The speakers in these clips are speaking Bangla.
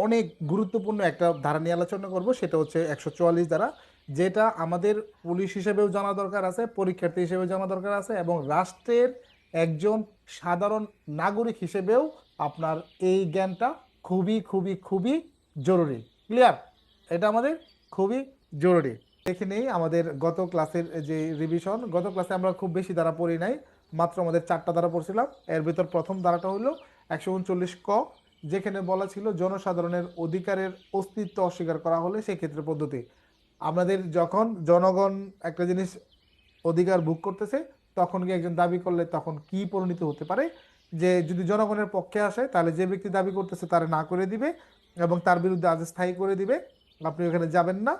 অনেক গুরুত্বপূর্ণ একটা ধারা নিয়ে আলোচনা করব, সেটা হচ্ছে 144 ধারা, যেটা আমাদের পুলিশ হিসেবেও জানা দরকার আছে, পরীক্ষার্থী হিসেবেও জানা দরকার আছে, এবং রাষ্ট্রের একজন সাধারণ নাগরিক হিসেবেও আপনার এই জ্ঞানটা খুবই খুবই খুবই জরুরি। ক্লিয়ার? এটা আমাদের খুবই জরুরি। দেখে নেই আমাদের গত ক্লাসের যে রিভিশন। গত ক্লাসে আমরা খুব বেশি ধারা পড়ি নাই, মাত্র আমাদের 4টা ধারা পড়ছিলাম। এর ভিতর প্রথম ধারাটা হলো 139 ক, যেখানে বলা ছিল জনসাধারণের অধিকারের অস্তিত্ব অস্বীকার করা হলে সেক্ষেত্রে পদ্ধতি। আমাদের যখন জনগণ একটা জিনিস অধিকার ভোগ করতেছে, তখন কি একজন দাবি করলে তখন কি পরিণতি হতে পারে, যে যদি জনগণের পক্ষে আসে তাহলে যে ব্যক্তি দাবি করতেছে তারা না করে দিবে এবং তার বিরুদ্ধে আজ স্থায়ী করে দিবে, আপনি ওখানে যাবেন না,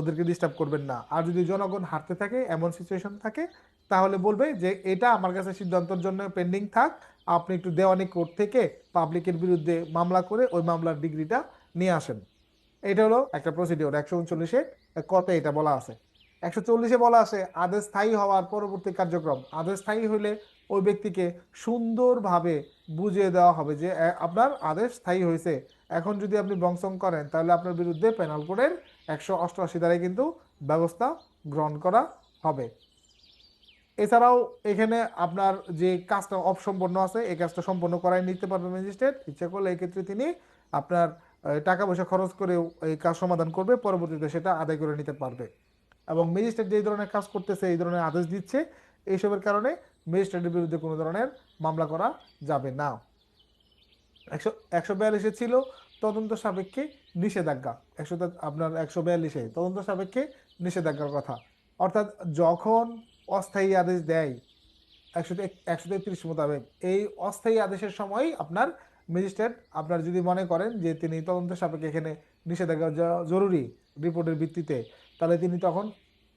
ওদেরকে ডিস্টার্ব করবেন না। আর যদি জনগণ হারতে থাকে, এমন সিচুয়েশন থাকে, তাহলে বলবে যে এটা আমার কাছে সিদ্ধান্তের জন্য পেন্ডিং থাক, আপনি একটু দেওয়ানি কোর্ট থেকে পাবলিকের বিরুদ্ধে মামলা করে ওই মামলার ডিগ্রিটা নিয়ে আসেন। এটা হলো একটা প্রসিডিওর। 139-এ কতে এটা বলা আছে। 140-এ বলা আছে আদেশ স্থায়ী হওয়ার পরবর্তী কার্যক্রম। আদেশ স্থায়ী হইলে ওই ব্যক্তিকে সুন্দরভাবে বুঝিয়ে দেওয়া হবে যে আপনার আদেশ স্থায়ী হয়েছে। এখন যদি আপনি বংশং করেন তাহলে আপনার বিরুদ্ধে পেনাল কোডের 188 ধারায় কিন্তু ব্যবস্থা গ্রহণ করা হবে। এছাড়াও এখানে আপনার যে কাজটা অসম্পন্ন আছে, এই কাজটা সম্পন্ন করাই নিতে পারবে ম্যাজিস্ট্রেট ইচ্ছা করলে। এই ক্ষেত্রে তিনি আপনার টাকা পয়সা খরচ করেও এই কাজ সমাধান করবে, পরবর্তীতে সেটা আদায় করে নিতে পারবে। এবং ম্যাজিস্ট্রেট যে ধরনের কাজ করতেছে, এই ধরনের আদেশ দিচ্ছে, এইসবের কারণে ম্যাজিস্ট্রেটের বিরুদ্ধে কোনো ধরনের মামলা করা যাবে না। 142-এ ছিল তদন্ত সাপেক্ষে নিষেধাজ্ঞা। আপনার 142-এ তদন্ত সাপেক্ষে নিষেধাজ্ঞার কথা। অর্থাৎ যখন অস্থায়ী আদেশ দেয় 133 মোতাবেক, এই অস্থায়ী আদেশের সময় আপনার ম্যাজিস্ট্রেট আপনার যদি মনে করেন যে তিনি তদন্ত সাপেক্ষে এখানে নিষেধাজ্ঞা জরুরি রিপোর্টের ভিত্তিতে, তাহলে তিনি তখন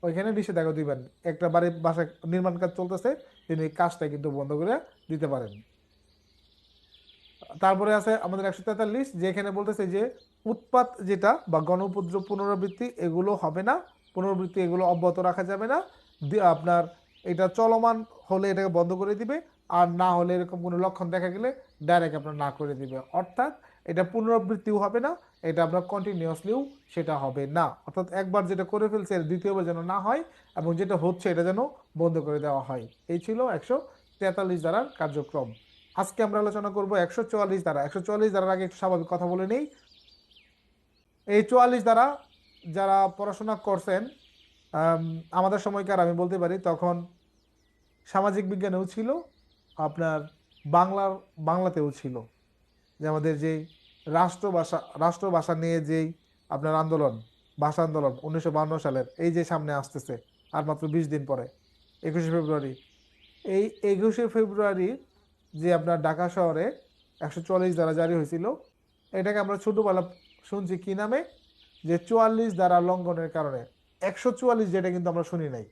ওইখানে নিষেধাজ্ঞা দিবেন। একটা বাড়ির বাসায় নির্মাণ কাজ চলতেছে, তিনি কাজটা কিন্তু বন্ধ করে দিতে পারেন। তারপরে আছে আমাদের 143, যেখানে বলতেছে যে উৎপাত যেটা বা গণউপদ্রব পুনরাবৃত্তি এগুলো হবে না, পুনরাবৃত্তি এগুলো অব্যাহত রাখা যাবে না। আপনার এটা চলমান হলে এটাকে বন্ধ করে দিবে, আর না হলে এরকম কোনো লক্ষণ দেখা গেলে ডাইরেক্ট আপনার না করে দিবে। অর্থাৎ এটা পুনরাবৃত্তিও হবে না, এটা আপনার কন্টিনিউয়াসলিও সেটা হবে না। অর্থাৎ একবার যেটা করে ফেলছে দ্বিতীয়বার যেন না হয়, এবং যেটা হচ্ছে এটা যেন বন্ধ করে দেওয়া হয়। এই ছিল 143 ধারার কার্যক্রম। আজকে আমরা আলোচনা করব 144 ধারা। 144 ধারার আগে একটু স্বাভাবিক কথা বলে নেই। এই 44 ধারা যারা পড়াশোনা করছেন আমাদের সময়কার, আমি বলতে পারি তখন সামাজিক বিজ্ঞানেও ছিল, আপনার বাংলাতেও ছিল। যে আমাদের যেই রাষ্ট্রভাষা নিয়ে যেই আপনার আন্দোলন, ভাষা আন্দোলন 1952 সালের, এই যে সামনে আসতেছে আর মাত্র 20 দিন পরে 21শে ফেব্রুয়ারি, এই 21শে ফেব্রুয়ারি যে আপনার ঢাকা শহরে 144 ধারা জারি হয়েছিল, এটাকে আমরা ছোটবেলা শুনছি কি নামে, যে 44 ধারা লঙ্ঘনের কারণে। 144 যেটা কিন্তু আমরা শুনি নাই।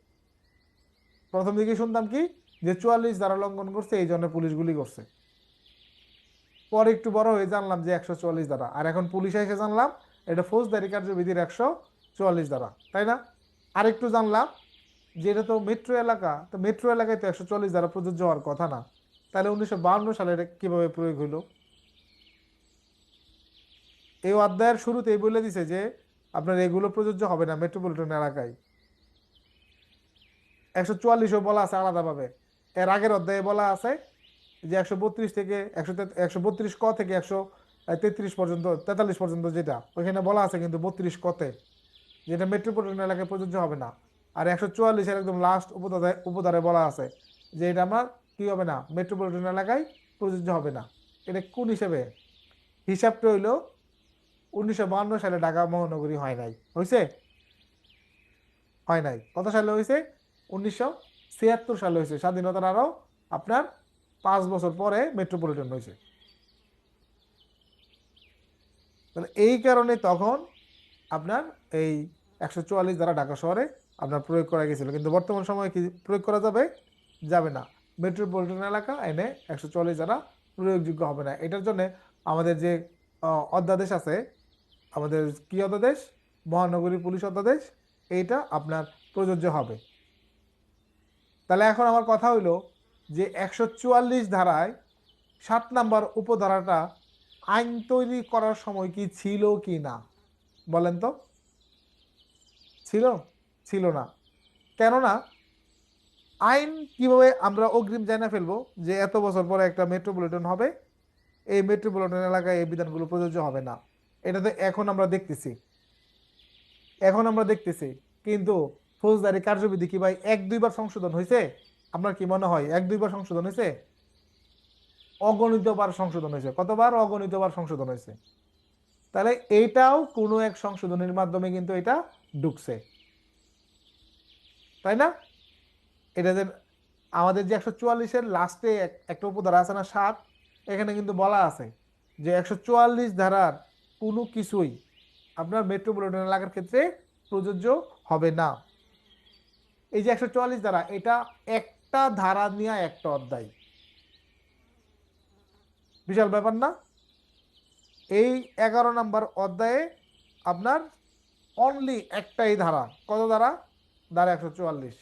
প্রথম দিকে শুনতাম কি, যে 44 ধারা লঙ্ঘন করছে এই জন্য পুলিশ গুলি করছে। পরে একটু বড় হয়ে জানলাম যে 144 ধারা, আর এখন পুলিশ এসে জানলাম এটা ফৌজদারি কার্যবিধির 144 ধারা, তাই না? আরেকটু জানলাম যে এটা তো মেট্রো এলাকা, তো মেট্রো এলাকায় তো 144 ধারা প্রযোজ্য হওয়ার কথা না। তাহলে 1952 সালে এটা কিভাবে প্রয়োগ হইলো? এই অধ্যায়ের শুরুতেই বলে দিছে যে আপনার এগুলো প্রযোজ্য হবে না মেট্রোপলিটন এলাকায়। 144ও বলা আছে আলাদাভাবে। এর আগের অধ্যায়ে বলা আছে যে 132 থেকে 132 ক থেকে 133 পর্যন্ত, 43 পর্যন্ত, যেটা ওইখানে বলা আছে কিন্তু 32 কতে, যেটা মেট্রোপলিটন এলাকায় প্রযোজ্য হবে না। আর 144-এর একদম লাস্ট উপধারে বলা আছে যে এটা আমার কি হবে না, মেট্রোপলিটন এলাকায় প্রযোজ্য হবে না। এটা কোন হিসেবে? হিসাবটা হইলো 1952 সালে ঢাকা মহানগরী হয় নাই, হয়েছে? হয় নাই। কত সালে হয়েছে? 1976 সালে হয়েছে। স্বাধীনতার আরো আপনার 5 বছর পরে মেট্রোপলিটন হয়েছে। তাহলে এই কারণে তখন আপনার এই 144 দ্বারা ঢাকা শহরে আপনার প্রয়োগ করা গেছিল, কিন্তু বর্তমান সময়ে কি প্রয়োগ করা যাবে? যাবে না। মেট্রোপলিটন এলাকা এনে 144 দ্বারা প্রয়োগযোগ্য হবে না। এটার জন্য আমাদের যে অধ্যাদেশ আছে, আমাদের কি অধ্যাদেশ, মহানগরী পুলিশ অধ্যাদেশ, এইটা আপনার প্রযোজ্য হবে। তাহলে এখন আমার কথা হইলো যে 144 ধারায় 7 নাম্বার উপধারাটা আইন তৈরি করার সময় কি ছিল কি না বলেন তো? ছিল? ছিল না। কেননা আইন কিভাবে আমরা অগ্রিম জানা ফেলবো যে এত বছর পরে একটা মেট্রোপলিটন হবে, এই মেট্রোপলিটন এলাকায় এই বিধানগুলো প্রযোজ্য হবে না। এটা তো এখন আমরা দেখতেছি। কিন্তু ফৌজদারি কার্যবিধি কি ভাই 1-2 বার সংশোধন হয়েছে? আপনার কি মনে হয় 1-2 বার সংশোধন হয়েছে? অগণিতবার সংশোধন হয়েছে। কতবার? অগণিতবার সংশোধন হয়েছে। তাহলে এইটাও কোনো এক সংশোধনের মাধ্যমে কিন্তু এটা ঢুকছে, তাই না? এটা যে আমাদের যে 144-এর লাস্টে একটা উপধারা আছে না 7, এখানে কিন্তু বলা আছে যে 144 ধারার কোনো কিছুই আপনার মেট্রোপলিটন এলাকার ক্ষেত্রে প্রযোজ্য হবে না। এই যে 144 ধারা, এটা একটা ধারা নিয়ে একটা অধ্যায়, বিশাল ব্যাপার না? এই 11 নম্বর অধ্যায়ে আপনার অনলি একটাই ধারা। কত ধারা? ধারা 144।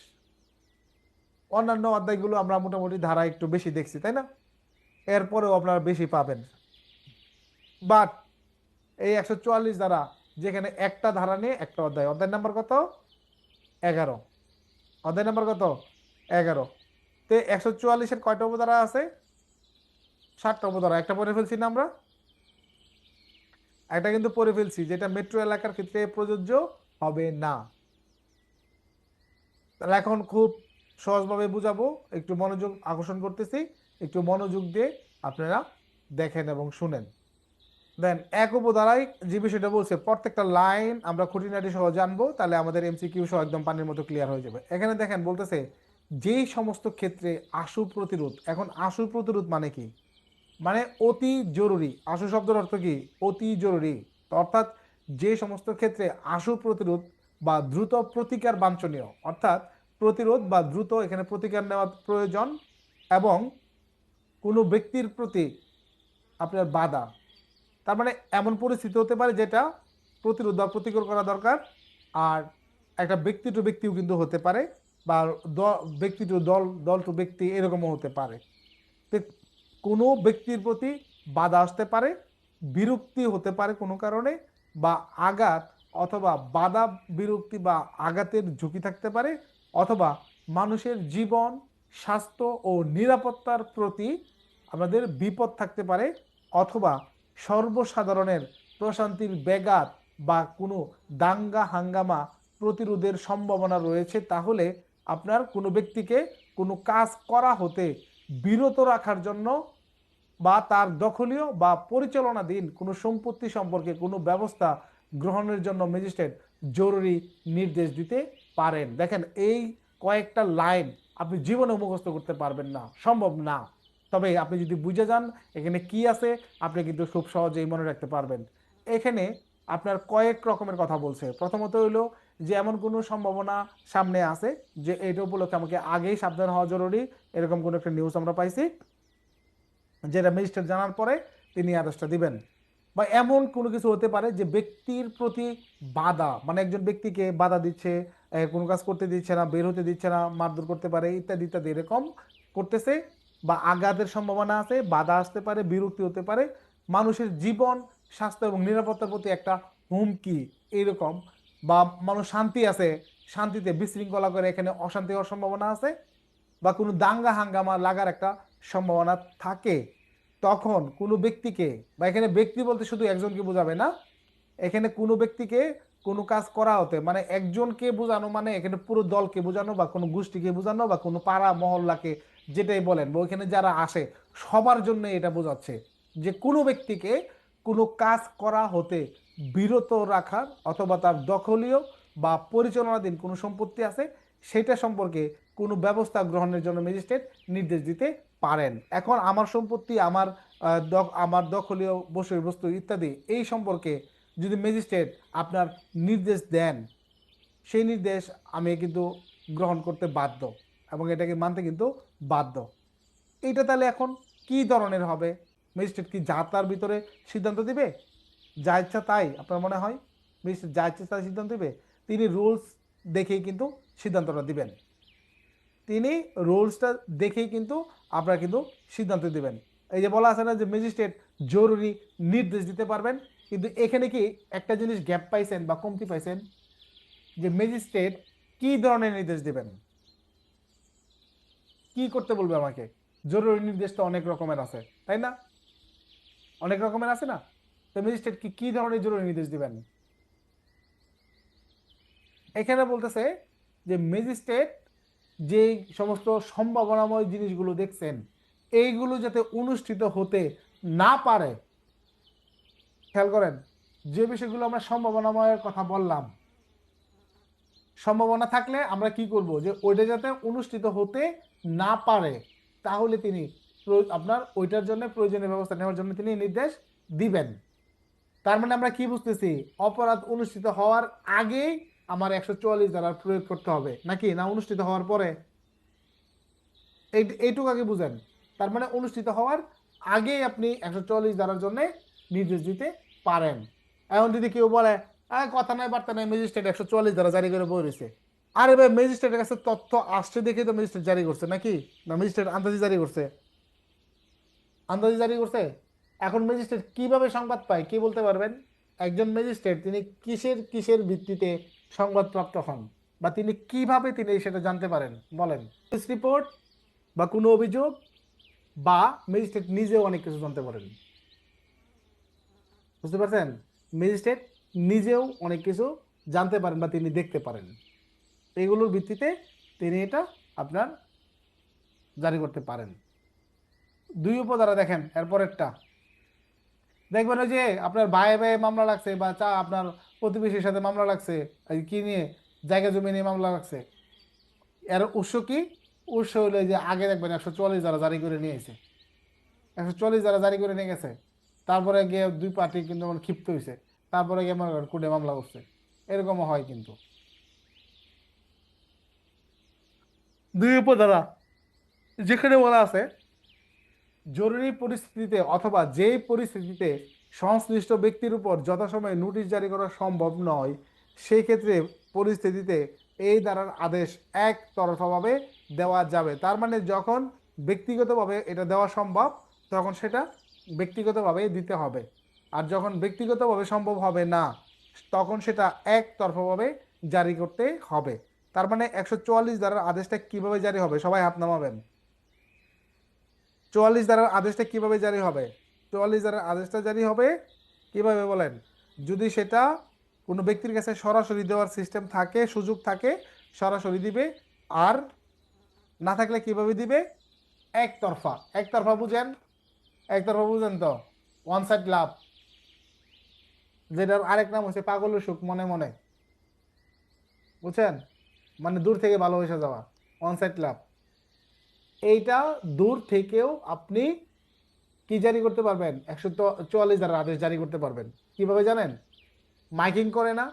অন্যান্য অধ্যায়গুলো আমরা মোটামুটি ধারা একটু বেশি দেখছি, তাই না? এরপরেও আপনারা বেশি পাবেন। বাট এই 144 ধারা, যেখানে একটা ধারা নিয়ে একটা অধ্যায়। অধ্যায় নাম্বার কত? 11। অধ্যায় নাম্বার কত? 11। তো 144-এর কয়টা উপধারা আছে? 7টা উপধারা। একটা পড়ে ফেলছি না আমরা? একটা কিন্তু পড়ে ফেলছি, যেটা মেট্রো এলাকার ক্ষেত্রে প্রযোজ্য হবে না। তাহলে এখন খুব সহজভাবে বুঝাবো, একটু মনোযোগ আকর্ষণ করতেছি, একটু মনোযোগ দিয়ে আপনারা দেখেন এবং শুনেন। দেন এক উপধারায় যে বিষয়টা বলছে, প্রত্যেকটা লাইন আমরা খুঁটিনাটি সহ জানবো, তাহলে আমাদের এমসিকিউ সহ একদম পানির মতো ক্লিয়ার হয়ে যাবে। এখানে দেখেন বলতেছে যেই সমস্ত ক্ষেত্রে আশু প্রতিরোধ। এখন আশু প্রতিরোধ মানে কি? মানে অতি জরুরি। আশু শব্দের অর্থ কি? অতি জরুরি। অর্থাৎ যে সমস্ত ক্ষেত্রে আশু প্রতিরোধ বা দ্রুত প্রতিকার বাঞ্ছনীয়, অর্থাৎ প্রতিরোধ বা দ্রুত এখানে প্রতিকার নেওয়া প্রয়োজন, এবং কোনো ব্যক্তির প্রতি আপনার বাধা। তার মানে এমন পরিস্থিতি হতে পারে যেটা প্রতিরোধ বা প্রতিকার করা দরকার। আর একটা ব্যক্তি টু ব্যক্তিও কিন্তু হতে পারে, বা ব্যক্তি টু দল, দল টু ব্যক্তি, এরকমও হতে পারে। কোনো ব্যক্তির প্রতি বাধা আসতে পারে, বিরক্তি হতে পারে কোনো কারণে, বা আঘাত অথবা বাধা বিরক্তি বা আঘাতের ঝুঁকি থাকতে পারে, অথবা মানুষের জীবন স্বাস্থ্য ও নিরাপত্তার প্রতি আমাদের বিপদ থাকতে পারে, অথবা সর্বসাধারণের প্রশান্তির ব্যাঘাত বা কোনো দাঙ্গা হাঙ্গামা প্রতিরোধের সম্ভাবনা রয়েছে। তাহলে আপনার কোনো ব্যক্তিকে কোনো কাজ করা হতে বিরত রাখার জন্য, বা তার দখলীয় বা পরিচালনাধীন কোনো সম্পত্তি সম্পর্কে কোনো ব্যবস্থা গ্রহণের জন্য ম্যাজিস্ট্রেট জরুরি নির্দেশ দিতে পারেন। দেখেন এই কয়েকটা লাইন আপনি জীবনে মুখস্থ করতে পারবেন না, সম্ভব না। তবে আপনি যদি বুঝে যান এখানে কি আছে, আপনি কিন্তু খুব সহজেই মনে রাখতে পারবেন। এখানে আপনার কয়েক রকমের কথা বলছে। প্রথমত হইলো যে এমন কোনো সম্ভাবনা সামনে আছে যে এটা উপলক্ষে আমাকে আগেই সাবধান হওয়া জরুরি, এরকম কোনো একটা নিউজ আমরা পাইছি, যেটা ম্যাজিস্ট্রেট জানার পরে তিনি আদেশটা দিবেন। বা এমন কোনো কিছু হতে পারে যে ব্যক্তির প্রতি বাধা, মানে একজন ব্যক্তিকে বাধা দিচ্ছে, কোনো কাজ করতে দিচ্ছে না, বের হতে দিচ্ছে না, মারধর করতে পারে, ইত্যাদি ইত্যাদি, এরকম করতেছে। বা আঘাতের সম্ভাবনা আছে, বাধা আসতে পারে, বিরক্তি হতে পারে, মানুষের জীবন স্বাস্থ্য এবং নিরাপত্তার প্রতি একটা হুমকি, এইরকম। বা মানুষ শান্তি আছে, শান্তিতে বিশৃঙ্খলা করে এখানে অশান্তি হওয়ার সম্ভাবনা আছে, বা কোনো দাঙ্গা হাঙ্গামা লাগার একটা সম্ভাবনা থাকে। তখন কোনো ব্যক্তিকে, বা এখানে ব্যক্তি বলতে শুধু একজনকে বোঝাবে না, এখানে কোনো ব্যক্তিকে কোনো কাজ করা হতে, মানে একজনকে বোঝানো মানে এখানে পুরো দলকে বোঝানো, বা কোনো গোষ্ঠীকে বোঝানো, বা কোনো পাড়া মহল্লাকে, যেটাই বলেন, বা ওইখানে যারা আসে সবার জন্য এটা বোঝাচ্ছে যে কোনো ব্যক্তিকে কোনো কাজ করা হতে বিরত রাখার, অথবা তার দখলীয় বা পরিচালনাধীন কোনো সম্পত্তি আছে সেটা সম্পর্কে কোনো ব্যবস্থা গ্রহণের জন্য ম্যাজিস্ট্রেট নির্দেশ দিতে পারেন। এখন আমার সম্পত্তি, আমার দখলীয় বিষয়বস্তু ইত্যাদি এই সম্পর্কে যদি ম্যাজিস্ট্রেট আপনার নির্দেশ দেন, সেই নির্দেশ আমি কিন্তু গ্রহণ করতে বাধ্য, এবং এটাকে মানতে কিন্তু বাধ্য। এইটা তাহলে এখন কি ধরনের হবে? ম্যাজিস্ট্রেট কি যা তার ভিতরে সিদ্ধান্ত দিবে, যা ইচ্ছা তাই? আপনার মনে হয় ম্যাজিস্ট্রেট যা ইচ্ছা তাই সিদ্ধান্ত দিবে? তিনি রুলস দেখেই কিন্তু সিদ্ধান্তটা দিবেন। তিনি রুলসটা দেখেই কিন্তু আপনারা কিন্তু সিদ্ধান্ত দিবেন। এই যে বলা আছে না যে ম্যাজিস্ট্রেট জরুরি নির্দেশ দিতে পারবেন, কিন্তু এখানে কি একটা জিনিস গ্যাপ পাইছেন বা কমতি পাইছেন, যে ম্যাজিস্ট্রেট কি ধরনের নির্দেশ দিবেন, কি করতে বলবে আমাকে? জরুরি নির্দেশ তো অনেক রকমের আছে, তাই না? অনেক রকমের আছে না? তো ম্যাজিস্ট্রেট কি ধরনের জরুরি নির্দেশ দিবেন? এখানে বলতেছে যে ম্যাজিস্ট্রেট যে সমস্ত সম্ভাবনাময় জিনিসগুলো দেখছেন এইগুলো যাতে অনুষ্ঠিত হতে না পারে, খেয়াল করেন, যে বিষয়গুলো আমরা সম্ভাবনাময়ের কথা বললাম, সম্ভাবনা থাকলে আমরা কি করব, যে ওইটা যাতে অনুষ্ঠিত হতে না পারে, তাহলে তিনি আপনার ওইটার জন্য প্রয়োজনীয় ব্যবস্থা নেওয়ার জন্য তিনি নির্দেশ দিবেন। তার মানে আমরা কি বুঝতেছি, অপরাধ অনুষ্ঠিত হওয়ার আগেই আমার 144 ধারার প্রয়োগ করতে হবে নাকি না অনুষ্ঠিত হওয়ার পরে? এইটুকু আগে বুঝেন। তার মানে অনুষ্ঠিত হওয়ার আগেই আপনি 144 ধারার জন্য নির্দেশ দিতে পারেন। এখন যদি কেউ বলে কথা নয় বার্তা নয়, ম্যাজিস্ট্রেট 144 ধারা জারি করে বই রয়েছে, আরে ভাই ম্যাজিস্ট্রেটের কাছে তথ্য আসছে দেখে তো ম্যাজিস্ট্রেট জারি করছে নাকি, না ম্যাজিস্ট্রেট আন্দাজি জারি করছে? আন্দাজি জারি করছে। এখন ম্যাজিস্ট্রেট কিভাবে সংবাদ পায়, কি বলতে পারবেন? একজন ম্যাজিস্ট্রেট তিনি কিসের কিসের ভিত্তিতে সংবাদ প্রাপ্ত হন, বা তিনি কিভাবে তিনি সেটা জানতে পারেন বলেন? পুলিশ রিপোর্ট বা কোনো অভিযোগ, বা ম্যাজিস্ট্রেট নিজেও অনেক কিছু জানতে পারেন। বুঝতে পারছেন? ম্যাজিস্ট্রেট নিজেও অনেক কিছু জানতে পারেন বা তিনি দেখতে পারেন, এগুলোর ভিত্তিতে তিনি এটা আপনার জারি করতে পারেন। 2 উপধারা দেখেন, এরপরেরটা দেখবেন ওই যে আপনার ভাই ভাই মামলা লাগছে, বা আপনার প্রতিবেশীর সাথে মামলা লাগছে, কি নিয়ে, জায়গা জমি নিয়ে মামলা লাগছে। এর উৎস কি? উৎস হইলো যে আগে দেখবেন 144 ধারা জারি করে নিয়ে এসে, 144 ধারা জারি করে নিয়ে গেছে, তারপরে গিয়ে 2 পার্টি কিন্তু ক্ষিপ্ত হয়েছে, তারপরে গিয়ে মনে করেন কোর্টে মামলা করছে, এরকমও হয় কিন্তু। 2 উপধারা যেখানে বলা আছে জরুরি পরিস্থিতিতে অথবা যেই পরিস্থিতিতে সংশ্লিষ্ট ব্যক্তির উপর যথাসময়ে নোটিশ জারি করা সম্ভব নয়, সেই ক্ষেত্রে পরিস্থিতিতে এই ধারার আদেশ একতরফাভাবে দেওয়া যাবে। তার মানে যখন ব্যক্তিগতভাবে এটা দেওয়া সম্ভব তখন সেটা ব্যক্তিগতভাবে দিতে হবে, আর যখন ব্যক্তিগতভাবে সম্ভব হবে না তখন সেটা একতরফাভাবে জারি করতে হবে। তার মানে 144 ধারার আদেশটা কিভাবে জারি হবে, সবাই হাত নামাবেন। 44 ধারার আদেশটা কিভাবে জারি হবে? 44 ধারার আদেশটা জারি হবে কিভাবে বলেন? যদি সেটা কোনো ব্যক্তির কাছে সরাসরি দেওয়ার সিস্টেম থাকে, সুযোগ থাকে, সরাসরি দিবে। আর না থাকলে কিভাবে দিবে? একতরফা। একতরফা বুঝেন? একতরফা বুঝেন তো? ওয়ান সাইড লাভ, যেটার আরেক নাম হচ্ছে পাগলের সুখ মনে মনে। বুঝছেন? মানে দূর থেকে ভালোবেসে যাওয়া, ওয়ান সাইড লাভ। এইটা দূর থেকেও আপনি কি জারি করতে পারবেন? 144 ধারার আদেশ জারি করতে পারবেন। কিভাবে জানেন? মাইকিং করে না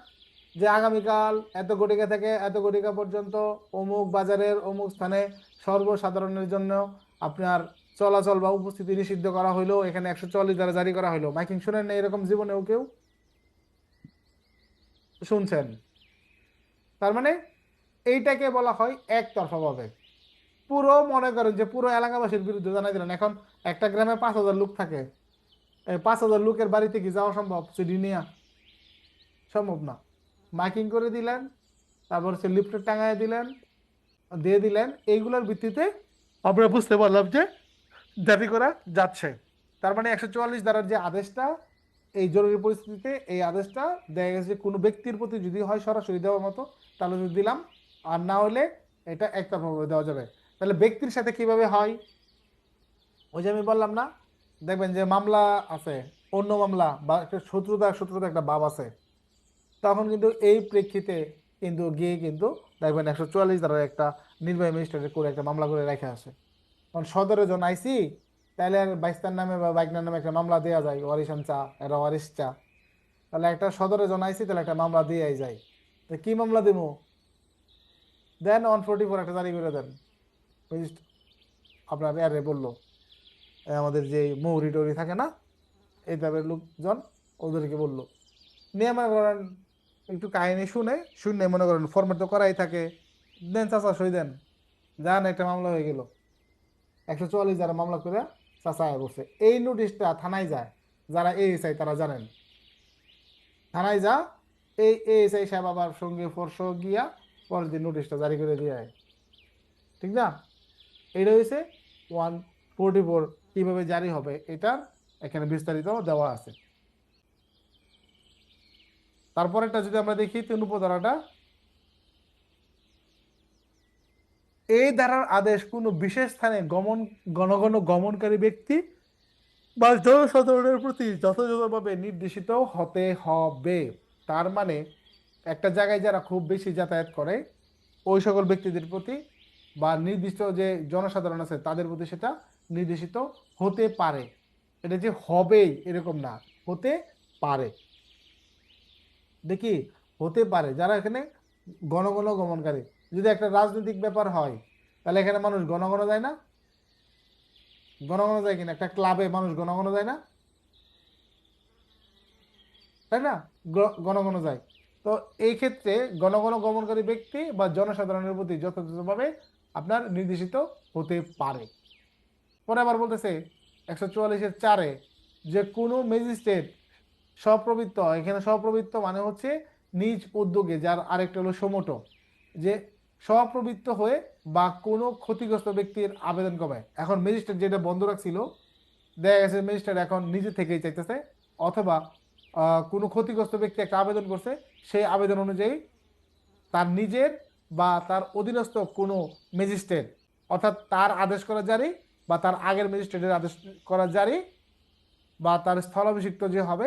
যে আগামীকাল এত ঘটিকা থেকে এত ঘটিকা পর্যন্ত অমুক বাজারের অমুক স্থানে সর্বসাধারণের জন্য আপনার চলাচল বা উপস্থিতি নিষিদ্ধ করা হইলো, এখানে 144 ধারা জারি করা হইলো। মাইকিং শুনেন না এরকম জীবনেও কেউ? শুনছেন? তার মানে এইটাকে বলা হয় একতরফা ভাবে। পুরো মনে করেন যে পুরো এলাকাবাসীর বিরুদ্ধে জানাই দিলেন। এখন একটা গ্রামে 5,000 লোক থাকে, 5,000 লোকের বাড়িতে কি যাওয়া সম্ভব? সিডি নিয়ে সম্ভব না। মাইকিং করে দিলেন, তারপর হচ্ছে লিফলেট টাঙায় দিলেন, দিয়ে দিলেন, এইগুলোর ভিত্তিতে আমরা বুঝতে পারলাম যে জারি করা যাচ্ছে। তার মানে 144 ধারার যে আদেশটা এই জরুরি পরিস্থিতিতে, এই আদেশটা দেখা গেছে কোনো ব্যক্তির প্রতি যদি হয় সরাসরি দেওয়ার মতো তাহলে যদি দিলাম, আর না হলে এটা একতরফাভাবে দেওয়া যাবে। তাহলে ব্যক্তির সাথে কিভাবে হয়? ওই যে আমি বললাম না, দেখবেন যে মামলা আছে, অন্য মামলা বা একটা শত্রুতা শত্রুতা একটা ভাব আছে, তখন কিন্তু এই প্রেক্ষিতে কিন্তু গিয়ে কিন্তু দেখবেন 144 ধারার একটা নির্বাহী ম্যাজিস্ট্রেটের করে একটা মামলা করে রেখে আসে। কারণ সদরে জন আইসি, তাহলে আর বাইস্তার নামে বা বাইকনার নামে একটা মামলা দেওয়া যায়, ওয়ারিশান চা, এটা ওয়ারিশ চা। তাহলে একটা সদরে জন আইসি, তাহলে একটা মামলা দিয়েই যায়। তো কি মামলা দিব? দেন 144 একটা জারি করে দেন। আপনার আরে বললো আমাদের যে মৌরি টৌরি থাকে না, এই টাইপের লোকজন, ওদেরকে বললো নিয়ে মনে করেন একটু কাহিনী শুনে শুনে মনে করেন ফরম্যাট তো করাই থাকে, দেন চাচা সই দেন, যান একটা মামলা হয়ে গেল। 144 যারা মামলা করে চাচা বলছে, এই নোটিশটা থানায় যায়, যারা এএসআই তারা জানেন, থানায় যা, এই এএসআই সাহেব আবার সঙ্গে ফর্স গিয়া পরের দিন নোটিশটা জারি করে দিয়ে আয়। ঠিক না? এটা হয়েছে 144 কিভাবে জারি হবে এটার এখানে বিস্তারিত দেওয়া আছে। তারপরেরটা যদি আমরা দেখি 3 উপধারাটা, এই ধারার আদেশ কোনো বিশেষ স্থানে গণগণ গমনকারী ব্যক্তি বা জনসাধারণের প্রতি যথাযথভাবে নির্দেশিত হতে হবে। তার মানে একটা জায়গায় যারা খুব বেশি যাতায়াত করে ওই সকল ব্যক্তিদের প্রতি বা নির্দিষ্ট যে জনসাধারণ আছে তাদের প্রতি সেটা নির্দেশিত হতে পারে। এটা যে হবেই এরকম না, হতে পারে। দেখি, হতে পারে। যারা এখানে গণগণ গমনকারী, যদি একটা রাজনৈতিক ব্যাপার হয় তাহলে এখানে মানুষ গণগণ যায় না? গণগণ যায় কিনা? একটা ক্লাবে মানুষ গণগণ যায় না? তাই না? গণগণ যায়। তো এই ক্ষেত্রে গণগণ গমনকারী ব্যক্তি বা জনসাধারণের প্রতি যথাযথভাবে আপনার নির্দেশিত হতে পারে। পরে আবার বলতেছে 144-4 যে কোনো ম্যাজিস্ট্রেট স্বপ্রবৃত্ত, এখানে স্বপ্রবৃত্ত মানে হচ্ছে নিজ উদ্যোগে, যার আরেকটা হলো সমটো, যে স্বপ্রবৃত্ত হয়ে বা কোনো ক্ষতিগ্রস্ত ব্যক্তির আবেদন কবে। এখন ম্যাজিস্ট্রেট যেটা বন্ধ রাখছিল, দেখা গেছে ম্যাজিস্ট্রেট এখন নিজে থেকেই চাইতেছে, অথবা কোনো ক্ষতিগ্রস্ত ব্যক্তি একটা আবেদন করছে, সেই আবেদন অনুযায়ী তার নিজের বা তার অধীনস্থ কোনো ম্যাজিস্ট্রেট, অর্থাৎ তার আদেশ করা জারি বা তার আগের ম্যাজিস্ট্রেটের আদেশ করা জারি বা তার স্থলাভিষিক্ত যে হবে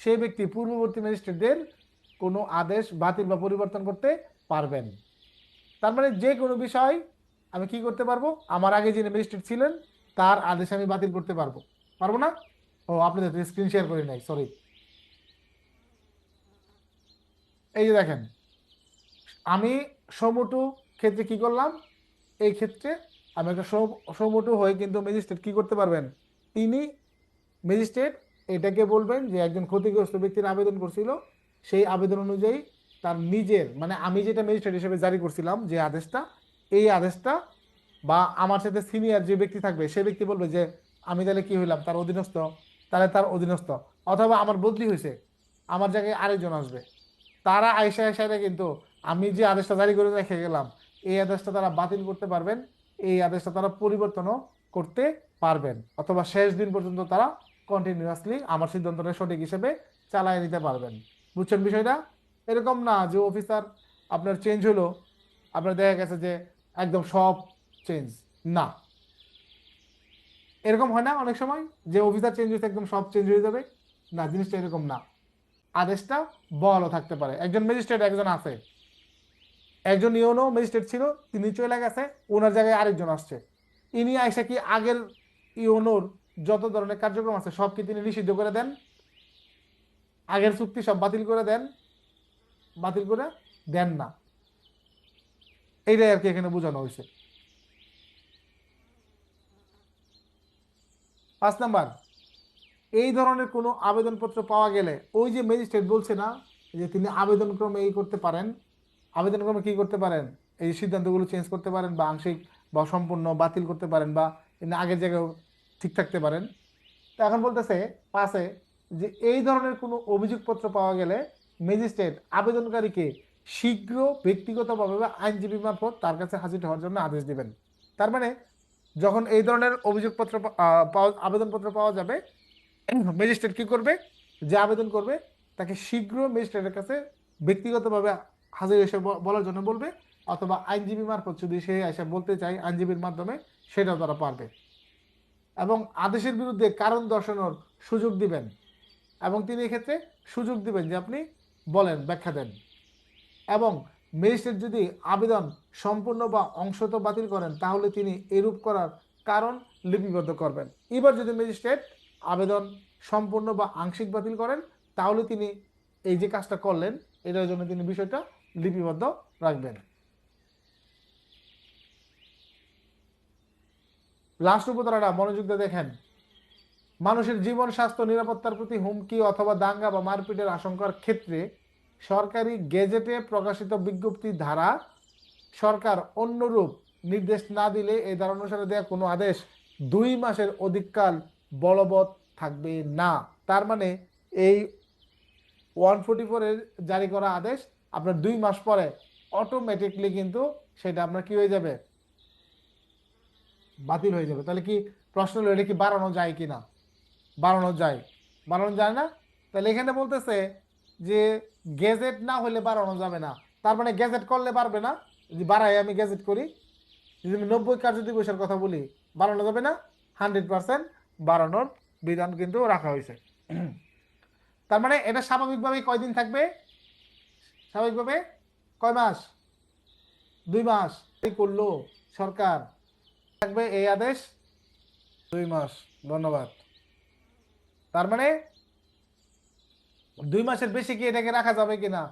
সেই ব্যক্তি পূর্ববর্তী ম্যাজিস্ট্রেটদের কোনো আদেশ বাতিল বা পরিবর্তন করতে পারবেন। তার মানে যে কোনো বিষয় আমি কি করতে পারবো, আমার আগে যিনি ম্যাজিস্ট্রেট ছিলেন তার আদেশ আমি বাতিল করতে পারবো। পারবো না? ও, আপনাদের স্ক্রিন শেয়ার করি নাই, সরি। এই যে দেখেন, আমি সমটু ক্ষেত্রে কি করলাম, এই ক্ষেত্রে আমি একটা সমটু হয়ে কিন্তু ম্যাজিস্ট্রেট কি করতে পারবেন, তিনি ম্যাজিস্ট্রেট এটাকে বলবেন যে একজন ক্ষতিগ্রস্ত ব্যক্তির আবেদন করছিল, সেই আবেদন অনুযায়ী তার নিজের, মানে আমি যেটা ম্যাজিস্ট্রেট হিসেবে জারি করছিলাম যে আদেশটা, এই আদেশটা বা আমার সাথে সিনিয়র যে ব্যক্তি থাকবে সে ব্যক্তি বলবে যে আমি তাহলে কি হইলাম, তার অধীনস্থ, তাহলে তার অধীনস্থ, অথবা আমার বদলি হয়েছে, আমার জায়গায় আরেকজন আসবে, তারা আইসা আইসারে কিন্তু আমি যে আদেশটা জারি করে রেখে গেলাম এই আদেশটা তারা বাতিল করতে পারবেন, এই আদেশটা তারা পরিবর্তনও করতে পারবেন, অথবা শেষ দিন পর্যন্ত তারা কন্টিনিউয়াসলি আমার সিদ্ধান্তটা সঠিক হিসেবে চালিয়ে নিতে পারবেন। বুঝছেন বিষয়টা? এরকম না যে অফিসার আপনার চেঞ্জ হলো, আপনার দেখা গেছে যে একদম সব চেঞ্জ, না। এরকম হয় না অনেক সময় যে অফিসার চেঞ্জ হয়েছে একদম সব চেঞ্জ হয়ে যাবে, না, জিনিসটা এরকম না। আদেশটা বহালও থাকতে পারে। একজন ম্যাজিস্ট্রেট একজন আছে, একজন ইউনো ম্যাজিস্ট্রেট ছিল, তিনি চলে গেছে, ওনার জায়গায় আরেকজন আসছে, ইনি আইসা কি আগের ইউনোর যত ধরনের কার্যক্রম আছে সব কি তিনি নিষিদ্ধ করে দেন? আগের চুক্তি সব বাতিল করে দেন? বাতিল করে দেন না। এইটাই আর কি এখানে বোঝানো হয়েছে। 5 নাম্বার, এই ধরনের কোনো আবেদনপত্র পাওয়া গেলে ওই যে ম্যাজিস্ট্রেট বলছে না যে তিনি আবেদন ক্রমে এই করতে পারেন, আবেদন ক্রমে কি করতে পারেন, এই সিদ্ধান্তগুলো চেঞ্জ করতে পারেন বা আংশিক বা সম্পূর্ণ বাতিল করতে পারেন বা আগের জায়গায় ঠিক থাকতে পারেন। তো এখন বলতেছে 5-এ যে এই ধরনের কোনো অভিযোগপত্র পাওয়া গেলে ম্যাজিস্ট্রেট আবেদনকারীকে শীঘ্র ব্যক্তিগতভাবে বা আইনজীবী মারফত তার কাছে হাজির হওয়ার জন্য আদেশ দিবেন। তার মানে যখন এই ধরনের অভিযোগপত্র আবেদনপত্র পাওয়া যাবে, ম্যাজিস্ট্রেট কি করবে, যে আবেদন করবে তাকে শীঘ্র ম্যাজিস্ট্রেটের কাছে ব্যক্তিগতভাবে হাজির এসে বলার জন্য বলবে, অথবা আইনজীবী মারফত যদি সে এসে বলতে চায় আইনজীবীর মাধ্যমে সেটাও তারা পারবে। এবং আদেশের বিরুদ্ধে কারণ দর্শানোর সুযোগ দিবেন, এবং তিনি এক্ষেত্রে সুযোগ দিবেন যে আপনি বলেন, ব্যাখ্যা দেন। এবং ম্যাজিস্ট্রেট যদি আবেদন সম্পূর্ণ বা অংশত বাতিল করেন তাহলে তিনি এরূপ করার কারণ লিপিবদ্ধ করবেন। এবার যদি ম্যাজিস্ট্রেট আবেদন সম্পূর্ণ বা আংশিক বাতিল করেন তাহলে তিনি এই যে কাজটা করলেন এটার জন্য তিনি বিষয়টা লিপিবদ্ধ রাখবেন। লাস্ট উপধারাটা মনোযোগ দিয়ে দেখেন, মানুষের জীবন স্বাস্থ্য নিরাপত্তার প্রতি হুমকি অথবা দাঙ্গা বা মারপিটের আশঙ্কার ক্ষেত্রে সরকারি গেজেটে প্রকাশিত বিজ্ঞপ্তি ধারা সরকার অন্যরূপ নির্দেশ না দিলে এই ধারা অনুসারে দেওয়া কোনো আদেশ 2 মাসের অধিককাল বলবৎ থাকবে না। তার মানে এই 144 এর জারি করা আদেশ আপনার 2 মাস পরে অটোমেটিকলি কিন্তু সেটা আপনার কি হয়ে যাবে, বাতিল হয়ে যাবে। তাহলে কি প্রশ্ন হলো এটা কি বাড়ানো যায় কিনা? বাড়ানো যায়, বাড়ানো যায় না। তাহলে এখানে বলতেছে যে গেজেট না হলে বাড়ানো যাবে না, তার মানে গেজেট করলে পারবে না। যদি বাড়াই আমি গেজেট করি, যদি আমি 90 কার্য দিবসের কথা বলি, বাড়ানো যাবে না। 100% বাড়ানোর বিধান কিন্তু রাখা হয়েছে। তার মানে এটা স্বাভাবিকভাবে কয়দিন থাকবে? স্বাভাবিকভাবে কয় মাস? 2 মাস। এই করলো সরকার, থাকবে এই আদেশ 2 মাস। ধন্যবাদ। তার মানে 2 মাসের বেশি কি এটাকে রাখা যাবে কিনা,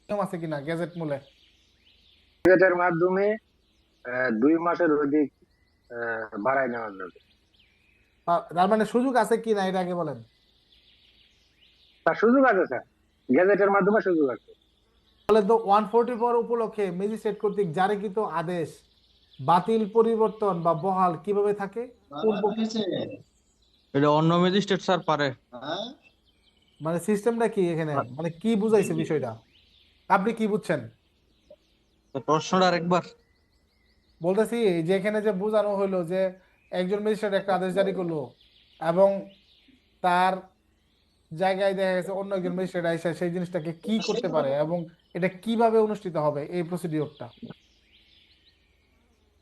নিয়ম আছে কিনা গেজেট মূলে? গেজেটের মাধ্যমে 2 মাসের অধিক বাড়ায় নেওয়া যাবে। তার মানে সুযোগ আছে কিনা এটা আগে বলেন। তার সুযোগ আছে স্যার, গেজেটের মাধ্যমে সুযোগ আছে। তাহলে তো 144 উপলক্ষে ম্যাজিস্ট্রেট কর্তৃক জারিকৃত আদেশ বাতিল, পরিবর্তন বা বহাল কিভাবে থাকে? কোন এটা অন্য ম্যাজিস্ট্রেট স্যার পারে। মানে সিস্টেমটা কি এখানে, মানে কি বুঝাইছে বিষয়টা, আপনি কি বুঝছেন? প্রশ্নটা আরেকবার। বলতেছি যে এখানে যে বোঝানো হলো যে একজন ম্যাজিস্ট্রেট একটা আদেশ জারি করলো এবং তার জায়গায় দেখা গেছে অন্য একজন ম্যাজিস্ট্রেট এসে সেই জিনিসটাকে কি করতে পারে এবং এটা কিভাবে অনুষ্ঠিত হবে এই প্রসিডিওরটা।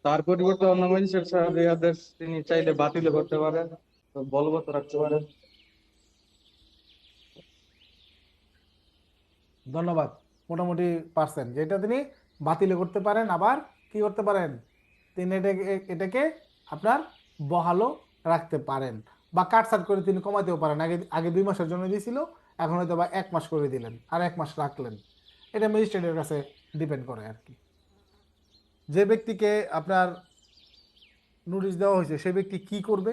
তার পরিবর্তে অন্য ম্যাজিস্ট্রেট স্যার এই আদেশ তিনি চাইলে বাতিল করতে পারেন, বলবৎ রাখতে পারেন। ধন্যবাদ। মোটামুটি পারছেন যেটা তিনি বাতিল করতে পারেন, আবার কি করতে পারেন, তিনি এটাকে আপনার বহালও রাখতে পারেন বা কাটছাট করে তিনি কমাতেও পারেন। আগে আগে 2 মাসের জন্য দিয়েছিল, এখন হয়তো বা 1 মাস করে দিলেন আর 1 মাস রাখলেন। এটা ম্যাজিস্ট্রেটের কাছে ডিপেন্ড করে আর কি। যে ব্যক্তিকে আপনার নোটিশ দেওয়া হয়েছে সেই ব্যক্তি কি করবে?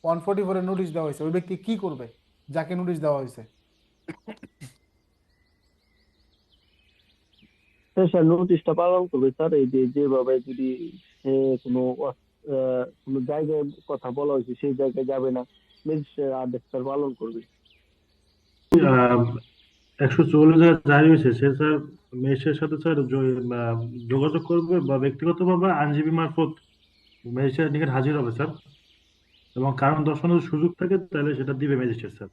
144 নোটিশ দেওয়া হয়েছে, ওই ব্যক্তি কি করবে যাকে নোটিশ দেওয়া হয়েছে? স্যার নোটিশটা পালন করবে স্যার। এই যে যেভাবে যদি সে কোনো জায়গায় কথা বলা হয়েছে সেই জায়গায় যাবে না, ম্যাজিস্ট্রেট আদেশটা পালন করবে। 144 জারি হয়েছে, সে স্যার ম্যাজিস্ট্রেটের সাথে স্যার যোগাযোগ করবে বা ব্যক্তিগতভাবে আইনজীবী মারফত ম্যাজিস্ট্রেটের নিকট হাজির হবে স্যার, এবং কারণ দর্শানোর সুযোগ থাকে তাহলে সেটা দিবে ম্যাজিস্ট্রেট স্যার।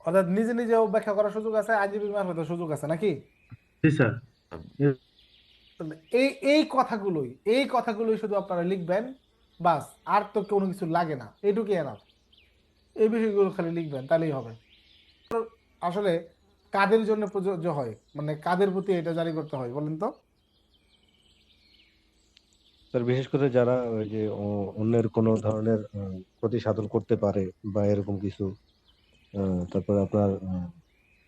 অর্থাৎ নিজে নিজেও ব্যাখ্যা করার সুযোগ আছে, আইনজীবী মারফত সুযোগ আছে নাকি? জি স্যার। এই এই কথাগুলোই শুধু আপনারা লিখবেন, বাস। আর তো কোনো কিছু লাগে না, এইটুকুই এনাফ। এই বিষয়গুলো খালি লিখবেন তাহলেই হবে। আসলে কাদের জন্য প্রযোজ্য হয়, মানে কাদের প্রতি এটা জারি করতে হয় বলেন তো? স্যার বিশেষ করে যারা ওই যে অন্যের কোনো ধরনের ক্ষতি সাধন করতে পারে বা এরকম কিছু, তারপরে আপনার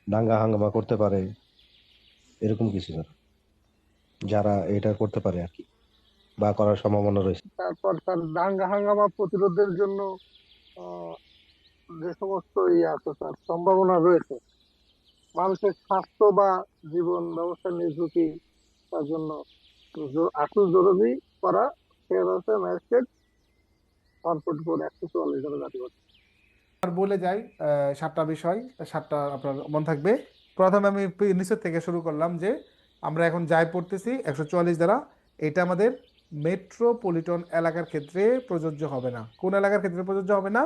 দাঙ্গা হাঙ্গামা করতে পারে, এরকম কিছু স্যার, যারা এটা করতে পারে আর কি, বা করার সম্ভাবনা রয়েছে। তারপর তার দাঙ্গা হাঙ্গামা প্রতিরোধের জন্য আহ, যে সমস্ত আছে স্যার, সম্ভাবনা রয়েছে, মানুষের স্বাস্থ্য বা জীবন ব্যবস্থা নিয়ে ঝুঁকি, তার জন্য আশু জরুরি করা, সে হচ্ছে ম্যাজিস্ট্রেট 144 দ্বারা জারি করছে। আর বলে যাই 7টা বিষয়, 7টা আপনার মন থাকবে। প্রথমে আমি নিচের থেকে শুরু করলাম যে আমরা এখন যাই পড়তেছি 144 দ্বারা, এটা আমাদের মেট্রোপলিটন এলাকার ক্ষেত্রে প্রযোজ্য হবে না। কোন এলাকার ক্ষেত্রে প্রযোজ্য হবে না?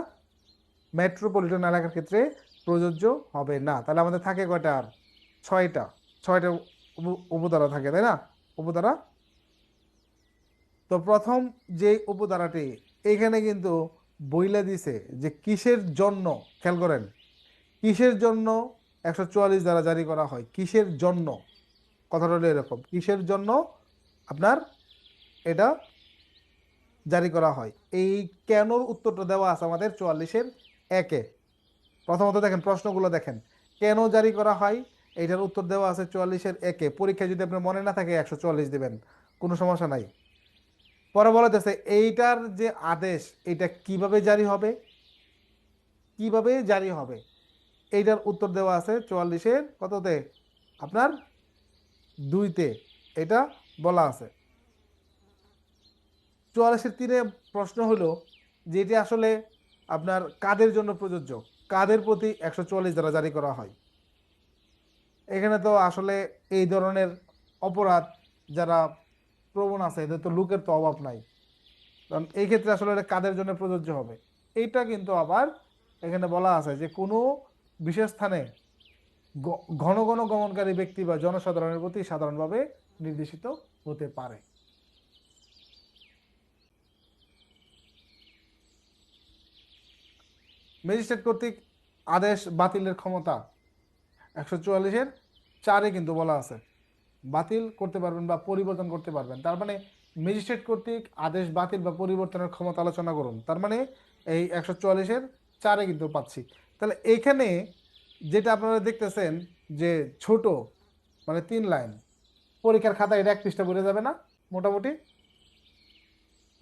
মেট্রোপলিটন এলাকার ক্ষেত্রে প্রযোজ্য হবে না। তাহলে আমাদের থাকে কয়টা? আর 6টা। 6টা উপধারা থাকে, তাই না? উপধারা। তো প্রথম যে উপধারাটি এখানে কিন্তু বইলা দিছে যে কিসের জন্য, খেয়াল করেন, কিসের জন্য 144 দ্বারা জারি করা হয়, কিসের জন্য। কথাটা হলো এরকম, কিসের জন্য আপনার এটা জারি করা হয়। এই কেনর উত্তরটা দেওয়া আছে আমাদের 44-এর 1-এ। প্রথমত দেখেন প্রশ্নগুলো দেখেন, কেন জারি করা হয় এইটার উত্তর দেওয়া আছে 44-এর 1-এ। পরীক্ষায় যদি আপনার মনে না থাকে 144 দিবেন, কোনো সমস্যা নাই। পরে বলা যাচ্ছে এইটার যে আদেশ এটা কিভাবে জারি হবে, কিভাবে জারি হবে এইটার উত্তর দেওয়া আছে 44-এর কততে, আপনার 2-তে। এটা বলা আছে 44-এর 3-এ প্রশ্ন হলো যে এটি আসলে আপনার কাদের জন্য প্রযোজ্য, কাদের প্রতি 144 দ্বারা জারি করা হয়। এখানে তো আসলে এই ধরনের অপরাধ যারা প্রবণ আছে এদের তো লোকের তো অভাব নাই, কারণ এই ক্ষেত্রে আসলে এটা কাদের জন্য প্রযোজ্য হবে। এইটা কিন্তু আবার এখানে বলা আছে যে কোনো বিশেষ স্থানে ঘন ঘন গমনকারী ব্যক্তি বা জনসাধারণের প্রতি সাধারণভাবে নির্দেশিত হতে পারে। ম্যাজিস্ট্রেট কর্তৃক আদেশ বাতিলের ক্ষমতা 144-এর 4-এ কিন্তু বলা আছে বাতিল করতে পারবেন বা পরিবর্তন করতে পারবেন। তার মানে ম্যাজিস্ট্রেট কর্তৃক আদেশ বাতিল বা পরিবর্তনের ক্ষমতা আলোচনা করুন, তার মানে এই 144-এর 4-এ কিন্তু পাচ্ছি। তাহলে এখানে যেটা আপনারা দেখতেছেন যে ছোট মানে 3 লাইন, পরীক্ষার খাতায় এটা 1 পৃষ্ঠা ভরে যাবে না মোটামুটি,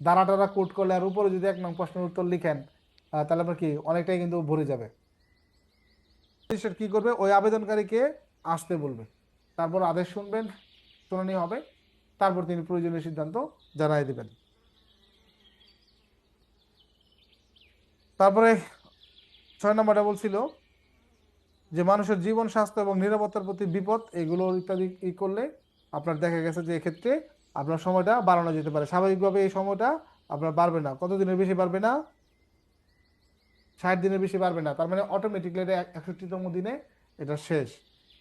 দ্বারা কোট করলে আর উপরে যদি 1 নং প্রশ্নের উত্তর লিখেন তাহলে আপনার কি অনেকটাই কিন্তু ভরে যাবে। ম্যাজিস্ট্রেট কি করবে, ওই আবেদনকারীকে আসতে বলবে, তারপর আদেশ শুনবেন, শুনানি হবে, তারপর তিনি প্রয়োজনীয় সিদ্ধান্ত জানাই দেবেন। তারপরে 6 নম্বরটা বলছিল যে মানুষের জীবন, স্বাস্থ্য এবং নিরাপত্তার প্রতি বিপদ এগুলো ইত্যাদি করলে আপনার দেখা গেছে যে এক্ষেত্রে আপনার সময়টা বাড়ানো যেতে পারে। স্বাভাবিকভাবে এই সময়টা আপনার বাড়বে না, কত দিনের বেশি বাড়বে না, 60 দিনের বেশি বাড়বে না। তার মানে অটোমেটিকলি এটা 61তম দিনে এটা শেষ,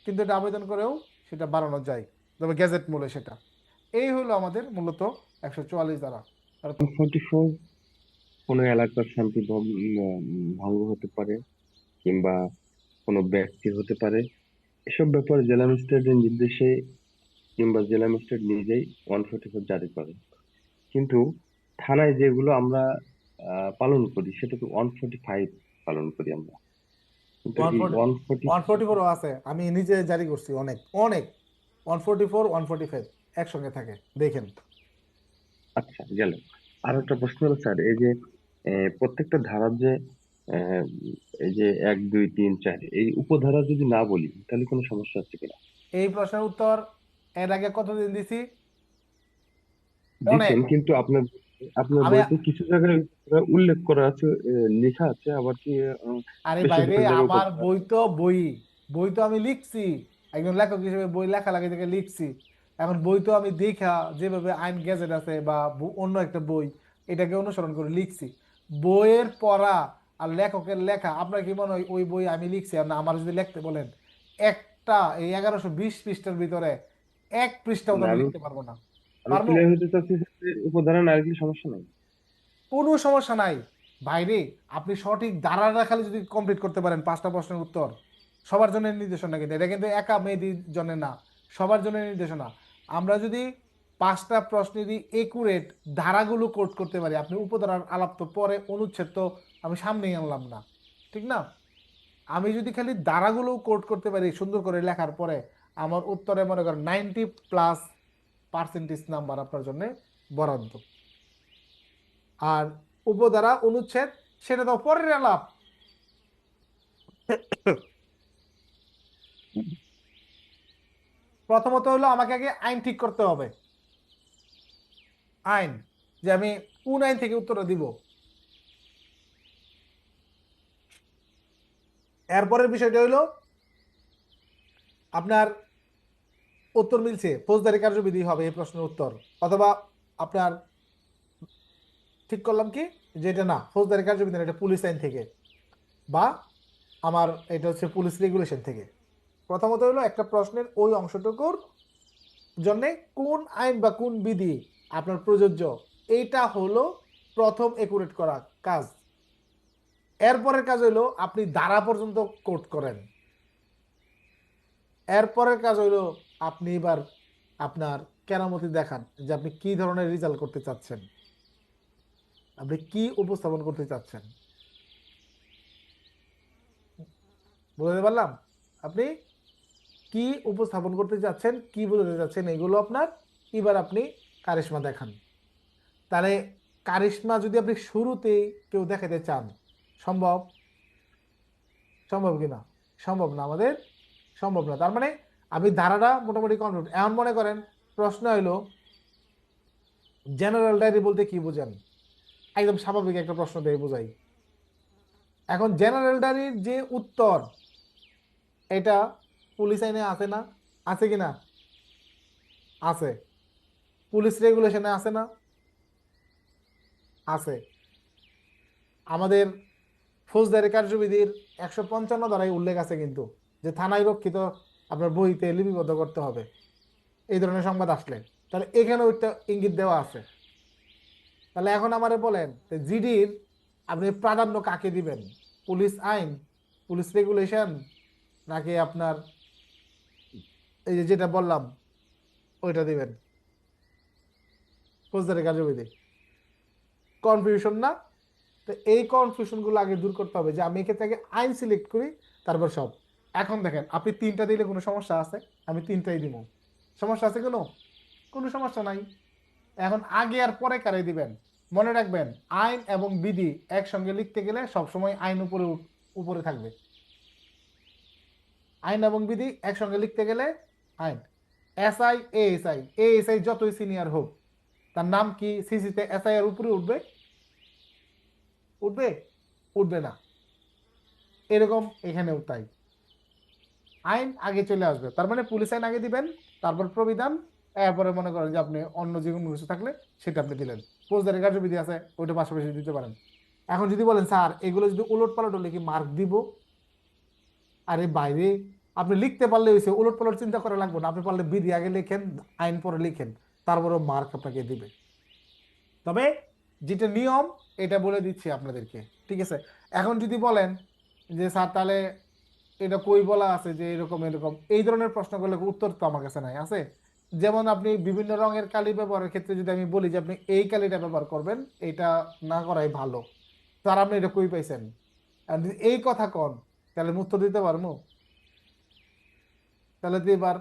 কিন্তু এটা আবেদন করেও সেটা বাড়ানো যায়, তবে গ্যাজেট মূলে সেটা। এই হলো আমাদের মূলত 144 দ্বারা। 144 কোনো এলাকার শান্তি ভঙ্গ হতে পারে কিংবা কোনো ব্যক্তি হতে পারে, এসব ব্যাপারে জেলা ম্যাজিস্ট্রেটের নির্দেশে কিংবা জেলা ম্যাজিস্ট্রেট নিজেই 144 জারি করে। কিন্তু থানায় যেগুলো আমরা পালন করি সেটা তো 145 পালন করি আমরা, কিন্তু এই 144 আছে, আমি নিজে জারি করছি অনেক অনেক 144 145 একসঙ্গে থাকে, দেখেন। আচ্ছা গেল। আর একটা প্রশ্ন হলো স্যার, এই যে প্রত্যেকটা ধারার যে আহ, এই যে 1 2 3 4 এই উপধারা যদি না বলি তাহলে কোনো সমস্যা আছে কিনা? এই প্রশ্নের উত্তর এর আগে কতদিন দিছি, অনেক। দিচ্ছেন, কিন্তু আপনার আপনার আমি বইতে কিছু জায়গায় উল্লেখ করা আছে, লেখা আছে, আবার কি আরে বাইরে বেশিরভাগ জায়গায় আমার উপধারা বই আছে। তো বই, বই তো আমি লিখছি, একজন লেখক হিসেবে বই লেখা লাগে থেকে লিখছি। এখন বই তো আমি দেখা যেভাবে আইন গেজেট আছে বা অন্য একটা বই এটাকে অনুসরণ করে লিখছি। বইয়ের পড়া আর লেখকের লেখা, আপনার কি মনে হয় ওই বই আমি লিখছি আর না আমার যদি লিখতে বলেন একটা এই 1120 পৃষ্ঠার ভিতরে 1 পৃষ্ঠাও তো না, আমি আমি লিখতে পারবো না। আমি পারবো? ক্লিয়ার হতে চাচ্ছি যে উপধারা না রাখলে সমস্যা নাই। কোনো সমস্যা নাই বাইরে, আপনি সঠিক ধারাটা খালি যদি কমপ্লিট করতে পারেন 5টা প্রশ্নের উত্তর, সবার জন্য নির্দেশনা, কিন্তু এটা কিন্তু একা মেয়েদের জন্য না, সবার জন্য নির্দেশনা। আমরা যদি 5টা প্রশ্নেরই একুরেট ধারাগুলো কোট করতে পারি, আপনি উপধারার আলাপ তো পরে, অনুচ্ছেদ তো আমি সামনেই আনলাম না, ঠিক না? আমি যদি খালি ধারাগুলো কোট করতে পারি সুন্দর করে লেখার পরে, আমার উত্তরে মনে করেন 90+% নাম্বার আপনার জন্য বরাদ্দ। আর উপধারা অনুচ্ছেদ সেটা তো পরের আলাপ। প্রথমত হলো আমাকে আগে আইন ঠিক করতে হবে, আইন, যে আমি কোন আইন থেকে উত্তরটা দিব। এরপরের বিষয়টা হলো আপনার উত্তর মিলছে, ফৌজদারি কার্যবিধি হবে এই প্রশ্নের উত্তর, অথবা আপনার ঠিক করলাম কি যে এটা না ফৌজদারি কার্যবিধি না, এটা পুলিশ আইন থেকে, বা আমার এটা হচ্ছে পুলিশ রেগুলেশন থেকে। প্রথমত হলো একটা প্রশ্নের ওই অংশটুকুর জন্য কোন আইন বা কোন বিধি আপনার প্রযোজ্য, এইটা হলো প্রথম একুরেট করা কাজ। এরপরের কাজ হলো আপনি ধারা পর্যন্ত কোট করেন। এরপরের কাজ হলো আপনি এবার আপনার কেরামতি দেখান যে আপনি কি ধরনের রেজাল্ট করতে চাচ্ছেন, আপনি কি উপস্থাপন করতে চাচ্ছেন। বুঝতে পারলাম? আপনি কি উপস্থাপন করতে চাচ্ছেন, কি বোঝাতে চাচ্ছেন, এগুলো আপনার এবার আপনি কারিশমা দেখান। তাহলে কারিশমা যদি আপনি শুরুতেই কেউ দেখাতে চান, সম্ভব? সম্ভব কিনা? সম্ভব না, আমাদের সম্ভব না। তার মানে আমি ধারাটা মোটামুটি কমপ্লিট। এখন মনে করেন প্রশ্ন হইলো জেনারেল ডায়েরি বলতে কি বোঝেন, একদম স্বাভাবিক একটা প্রশ্ন দিয়ে বোঝাই। এখন জেনারেল ডায়েরির যে উত্তর, এটা পুলিশ আইনে আছে না? আছে কি না? আছে। পুলিশ রেগুলেশনে আছে না? আছে। আমাদের ফৌজদারি কার্যবিধির 155 ধারায় উল্লেখ আছে কিন্তু, যে থানায় রক্ষিত আপনার বইতে লিপিবদ্ধ করতে হবে এই ধরনের সংবাদ আসলে। তাহলে এখানে ওইটা ইঙ্গিত দেওয়া আছে। তাহলে এখন আমারে বলেন, জিডির আপনি প্রাধান্য কাকে দিবেন? পুলিশ আইন, পুলিশ রেগুলেশন, নাকি আপনার এই যে যেটা বললাম ওইটা দিবেন, ফৌজদারি কার্যবিধি? কনফিউশন না? তো এই কনফিউশনগুলো আগে দূর করতে হবে, যে আমি এক্ষেত্রে আগে আইন সিলেক্ট করি, তারপর সব। এখন দেখেন, আপনি 3টা দিলে কোনো সমস্যা আছে? আমি 3টাই দিব। সমস্যা আছে কোনো? কোনো সমস্যা নাই। এখন আগে আর পরে কারে দিবেন? মনে রাখবেন, আইন এবং বিধি একসঙ্গে লিখতে গেলে সবসময় আইন উপরে উপরে থাকবে। আইন এবং বিধি একসঙ্গে লিখতে গেলে আইন। এসআই এএসআই, এএসআই যতই সিনিয়র হোক, তার নাম কি সিসিতে এসআই এর উপরে উঠবে? উঠবে? উঠবে না। এরকম এখানেও তাই, আইন আগে চলে আসবে। তার মানে পুলিশ আইন আগে দিবেন, তারপর প্রবিধান, এরপরে মনে করেন যে আপনি অন্য যে কোনো কিছু থাকলে সেটা আপনি দিলেন। ফৌজদারি কার্যবিধি আছে, ওইটা পাশাপাশি দিতে পারেন। এখন যদি বলেন স্যার এগুলো যদি উলট পালট হলে কি মার্ক দিব? আরে বাইরে, আপনি লিখতে পারলে হয়েছে, উলট পালট চিন্তা করা লাগবে না। আপনি পারলে বিধি আগে লিখেন, আইন পরে লিখেন, তারপরে মার্ক আপনাকে দিবে। তবে যেটা নিয়ম, এটা বলে দিচ্ছি আপনাদেরকে, ঠিক আছে? এখন যদি বলেন যে স্যার তাহলে এটা কই বলা আছে যে এরকম এরকম, এই ধরনের প্রশ্ন করলে উত্তর তো আমার কাছে নাই। আছে, যেমন আপনি বিভিন্ন রঙের কালি ব্যবহারের ক্ষেত্রে যদি আমি বলি যে আপনি এই কালিটা ব্যবহার করবেন, এটা না করাই ভালো, তার আপনি এটা কই পাইছেন? আর যদি এই কথা কন, তাহলে আমি উত্তর দিতে পারবো? তাহলে তো এবার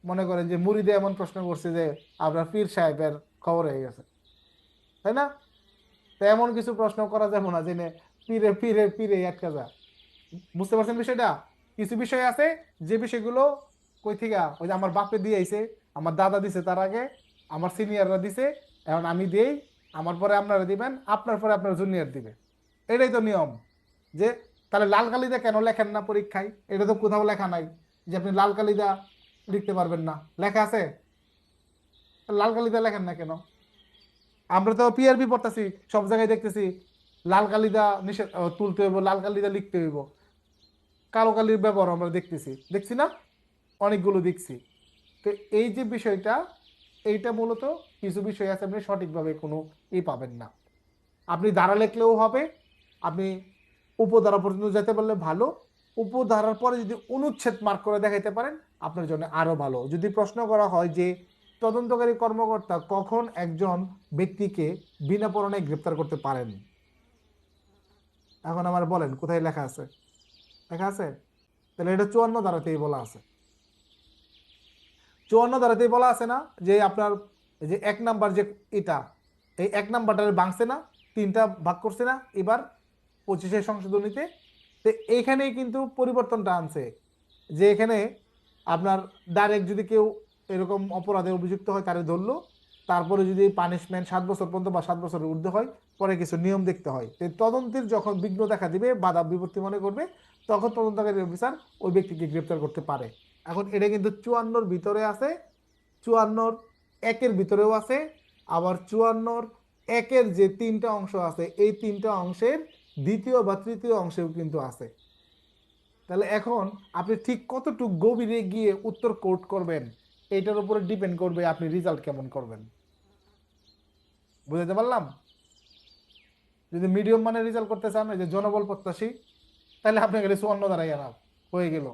মনে করেন যে মুরিদে এমন প্রশ্ন করছে যে আপনার পীর সাহেবের খবর হয়ে গেছে, তাই না? তো এমন কিছু প্রশ্ন করা যাবে না জেনে পীরে পীরে পীরে আটকা যা। বুঝতে পারছেন বিষয়টা? কিছু বিষয় আছে যে বিষয়গুলো কই থেকে, ওই যে আমার বাপে দিয়ে আইছে, আমার দাদা দিছে, তার আগে আমার সিনিয়ররা দিছে, এখন আমি দেই, আমার পরে আপনারা দিবেন, আপনার পরে আপনার জুনিয়র দিবে। এটাই তো নিয়ম। যে তাহলে লাল কালিদা কেন লেখেন না পরীক্ষায়? এটা তো কোথাও লেখা নাই যে আপনি লাল কালিদা লিখতে পারবেন না। লেখা আছে? লাল কালিদা লেখেন না কেন? আমরা তো পিআরবি পড়তেছি, সব জায়গায় দেখতেছি লাল কালিদা নিষেধ, তুলতে হইব, লাল কালিদা লিখতে হইব। কালো কালির ব্যবহার আমরা দেখছি না? অনেকগুলো দেখছি। তো এই যে বিষয়টা, এইটা মূলত কিছু বিষয় আছে আপনি সঠিকভাবে কোনো পাবেন না। আপনি ধারা লিখলেও হবে, আপনি উপধারা পর্যন্ত যেতে পারলে ভালো। উপধারার পরে যদি অনুচ্ছেদ মার্ক করে দেখাইতে পারেন, আপনার জন্য আরো ভালো। যদি প্রশ্ন করা হয় যে তদন্তকারী কর্মকর্তা কখন একজন ব্যক্তিকে বিনা পরোয়ানায় গ্রেপ্তার করতে পারেন, এখন আমার বলেন কোথায় লেখা আছে? লেখা আছে? তাহলে এটা 54 ধারাতেই বলা আছে। 54 ধারাতেই বলা আছে না যে আপনার এই যে 1 নাম্বার যে এটা, এই 1 নাম্বারটা ভাঙছে না, 3টা ভাগ করছে না এবার 25 সংশোধনীতে। তো এইখানেই কিন্তু পরিবর্তনটা আনছে, যে এখানে আপনার ডাইরেক্ট যদি কেউ এরকম অপরাধে অভিযুক্ত হয়, তারে ধরলো, তারপরে যদি পানিশমেন্ট 7 বছর পর্যন্ত বা 7 বছরের ঊর্ধ্বে হয়, পরে কিছু নিয়ম দেখতে হয়। তো তদন্তের যখন বিঘ্ন দেখা দিবে, বাধা বিপত্তি মনে করবে, তখন তদন্তকারী অফিসার ওই ব্যক্তিকে গ্রেপ্তার করতে পারে। এখন এটা কিন্তু 54 ভিতরে আছে, 54 একের ভিতরেও আছে, আবার 54 একের যে 3টা অংশ আছে, এই 3টা অংশের দ্বিতীয় বা তৃতীয় অংশেও কিন্তু আছে। তাহলে এখন আপনি ঠিক কতটুকু গভীরে গিয়ে উত্তর কোট করবেন, এটার উপরে ডিপেন্ড করবে আপনি রেজাল্ট কেমন করবেন। বুঝতে পারলাম? যদি মিডিয়াম মানের রেজাল্ট করতে চান, ওই যে জনবল প্রত্যাশী, তাহলে আপনাকে 54 দ্বারাই আনা হয়ে গেল।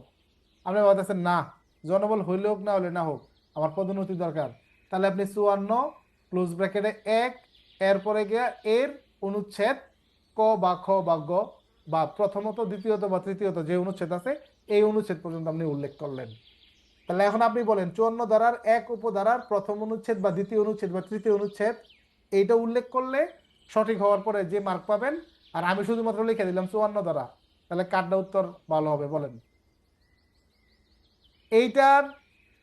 আপনি বলতেছেন না, জনবল হইলে হোক না হলে না হোক, আমার পদোন্নতি দরকার, তাহলে আপনি 54 ক্লোজ ব্র্যাকেটে 1, এরপরে গিয়া এর অনুচ্ছেদ ক বা খ বা গ বা প্রথমত দ্বিতীয়ত বা তৃতীয়ত যে অনুচ্ছেদ আছে, এই অনুচ্ছেদ পর্যন্ত আপনি উল্লেখ করলেন। তাহলে এখন আপনি বলেন 54 ধারার 1 উপধারার প্রথম অনুচ্ছেদ বা দ্বিতীয় অনুচ্ছেদ বা তৃতীয় অনুচ্ছেদ, এইটা উল্লেখ করলে সঠিক হওয়ার পরে যে মার্ক পাবেন। আর আমি শুধুমাত্র লিখে দিলাম 54 ধারা, তাহলে কারটা উত্তর ভালো হবে বলেন? এইটার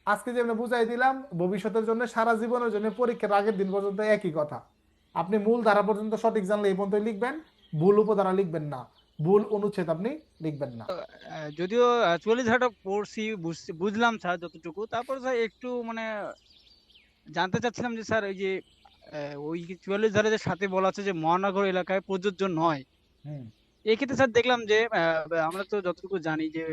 আজকে যে আমরা বুঝাই দিলাম, ভবিষ্যতের জন্য, সারা জীবনের জন্য, পরীক্ষার আগের দিন পর্যন্ত একই কথা। আপনি মূল ধারা পর্যন্ত সঠিক জানলে এই পর্যন্ত লিখবেন, ভুল উপধারা লিখবেন না, ভুল অনুচ্ছেদ আপনি লিখবেন না। যদিও 44 ধারাটা পড়ছি, বুঝলাম স্যার যতটুকু। তারপর স্যার একটু মানে জানতে চাচ্ছিলাম যে স্যার ওই যে ওই 44 ধারার সাথে বলা আছে যে মহানগর এলাকায় প্রযোজ্য নয়। হুম এক্ষেত্রে স্যার দেখলাম যে আমরা তো যতটুকু জানি যে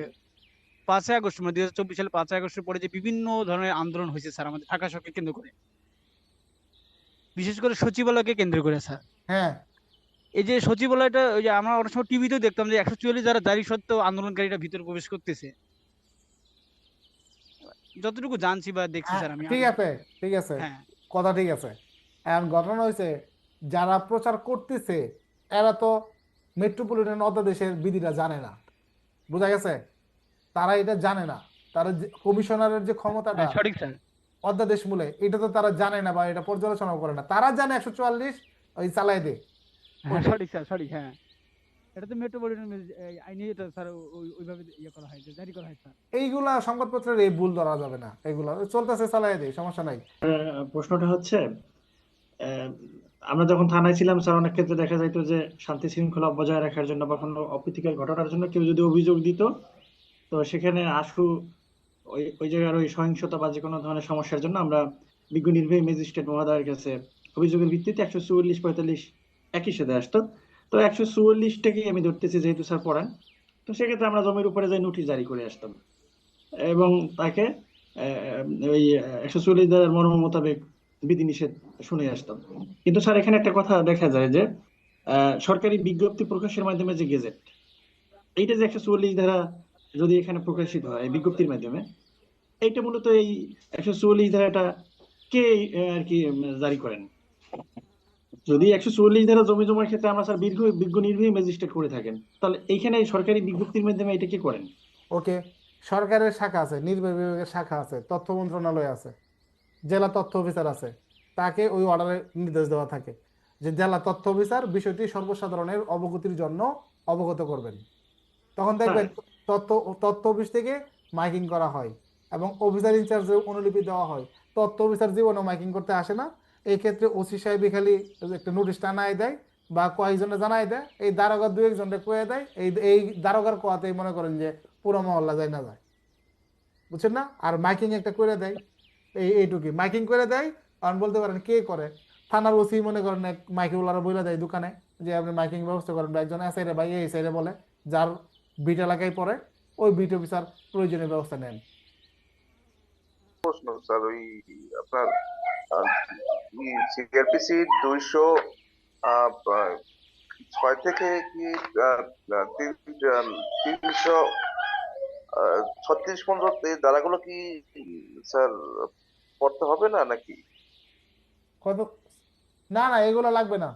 5ই আগস্ট মানে 2024 সালে 5ই আগস্টের পরে যে বিভিন্ন ধরনের আন্দোলন হয়েছে স্যার আমাদের ঢাকা শহরকে কেন্দ্র করে, বিশেষ করে সচিবালয়কে কেন্দ্র করে স্যার। হ্যাঁ এই যে সচিবালয়টা, ওই যে আমরা অনেক সময় টিভিতেও দেখতাম যে 144 ধারা জারি সত্ত্বেও আন্দোলনকারীরা ভিতরে প্রবেশ করতেছে, যতটুকু জানছি বা দেখছি স্যার আমি। ঠিক আছে, ঠিক আছে, হ্যাঁ কথা ঠিক আছে। এখন ঘটনা হয়েছে, যারা প্রচার করতেছে এরা তো মেট্রোপলিটন অধ্যাদেশের বিধিটা জানে না, বোঝা গেছে? তারা এটা জানে না, তারা কমিশনারের যে ক্ষমতাটা হ্যাঁ, সঠিক স্যার। অধ্যাদেশ মূলে, এটা তো তারা জানে না বা এটা পর্যালোচনা করে না। তারা জানে 144 ওই চালাই দে, হ্যাঁ ওইটাই। সঠিক স্যার, সঠিক। হ্যাঁ, এটা তো মেট্রোপলিটন আইনে এটা স্যার ওইভাবে ইয়ে করা হয়, জারি করা হয় স্যার। এইগুলা সংবাদপত্রের এই ভুল ধরা যাবে না, এগুলা চলতেছে চালাই দে, সমস্যা নাই। প্রশ্নটা হচ্ছে, আহ, আমরা যখন থানায় ছিলাম স্যার, অনেক ক্ষেত্রে দেখা যাইতো যে শান্তি শৃঙ্খলা বজায় রাখার জন্য বা কোনো অপ্রীতিকর ঘটনার জন্য কেউ যদি অভিযোগ দিত, তো সেখানে আশু ওই ওই জায়গার ওই সহিংসতা বা যে কোনো ধরনের সমস্যার জন্য আমরা বিজ্ঞ নির্বাহী ম্যাজিস্ট্রেট মহোদয়ের কাছে অভিযোগের ভিত্তিতে 144-45 একই সাথে আসতো। তো 144টাকেই আমি ধরতেছি যেহেতু স্যার পড়ান, তো সেক্ষেত্রে আমরা জমির উপরে যাই নোটিশ জারি করে আসতাম এবং তাকে ওই 144 ধারার মর্ম মোতাবেক বিধিনিষেধ শুনে আসতাম। কিন্তু স্যার এখানে একটা কথা দেখা যায় যে সরকারি বিজ্ঞপ্তি প্রকাশের মাধ্যমে যে গেজেট, এইটা যে 144 ধারা যদি এখানে প্রকাশিত হয় এই বিজ্ঞপ্তির মাধ্যমে, এইটা মূলত এই 144 ধারাটা কে আর কি জারি করেন? যদি 144 ধারা জমি জমার ক্ষেত্রে আমরা স্যার বিজ্ঞ নির্বাহী ম্যাজিস্ট্রেট করে থাকেন, তাহলে এইখানে সরকারি বিজ্ঞপ্তির মাধ্যমে এটা কে করেন? ওকে, সরকারের শাখা আছে, নির্বাহী বিভাগের শাখা আছে, তথ্য মন্ত্রণালয় আছে, জেলা তথ্য অফিসার আছে, তাকে ওই অর্ডারে নির্দেশ দেওয়া থাকে যে জেলা তথ্য অফিসার বিষয়টি সর্বসাধারণের অবগতির জন্য অবগত করবেন। তখন দেখবেন তথ্য তথ্য অফিস থেকে মাইকিং করা হয় এবং অফিসার ইনচার্জে অনুলিপি দেওয়া হয়। তথ্য অফিসার জীবনে মাইকিং করতে আসে না, এই ক্ষেত্রে ওসি সাহেব খালি একটা নোটিশ টানায় দেয় বা কয়েকজনে জানাই দেয়, এই দারোগা দু একজনকে কয়ে দেয়, এই এই দারোগার কোয়াতেই মনে করেন যে পুরো মহল্লা যায় না যায়, বুঝছেন না? আর মাইকিং একটা করে দেয়, এইটুকুই মাইকিং করে দেয়। কারণ বলতে পারেন কে করে, থানার ওসি মনে করেন মাইকিংওয়ালারা বলে দেয় দোকানে যে আপনি মাইকিং ব্যবস্থা করেন, বা একজন এসআই রে ভাই এই সাইডে বলে, যার বিট এলাকায় পড়ে ওই বিট অফিসার প্রয়োজনীয় ব্যবস্থা নেন। প্রশ্ন স্যার, ওই আপনার সিআরপিসি 206 থেকে কি 336 পর্যন্ত এই ধারাগুলো কি স্যার পড়তে হবে না নাকি? কত? না না, এগুলো লাগবে না,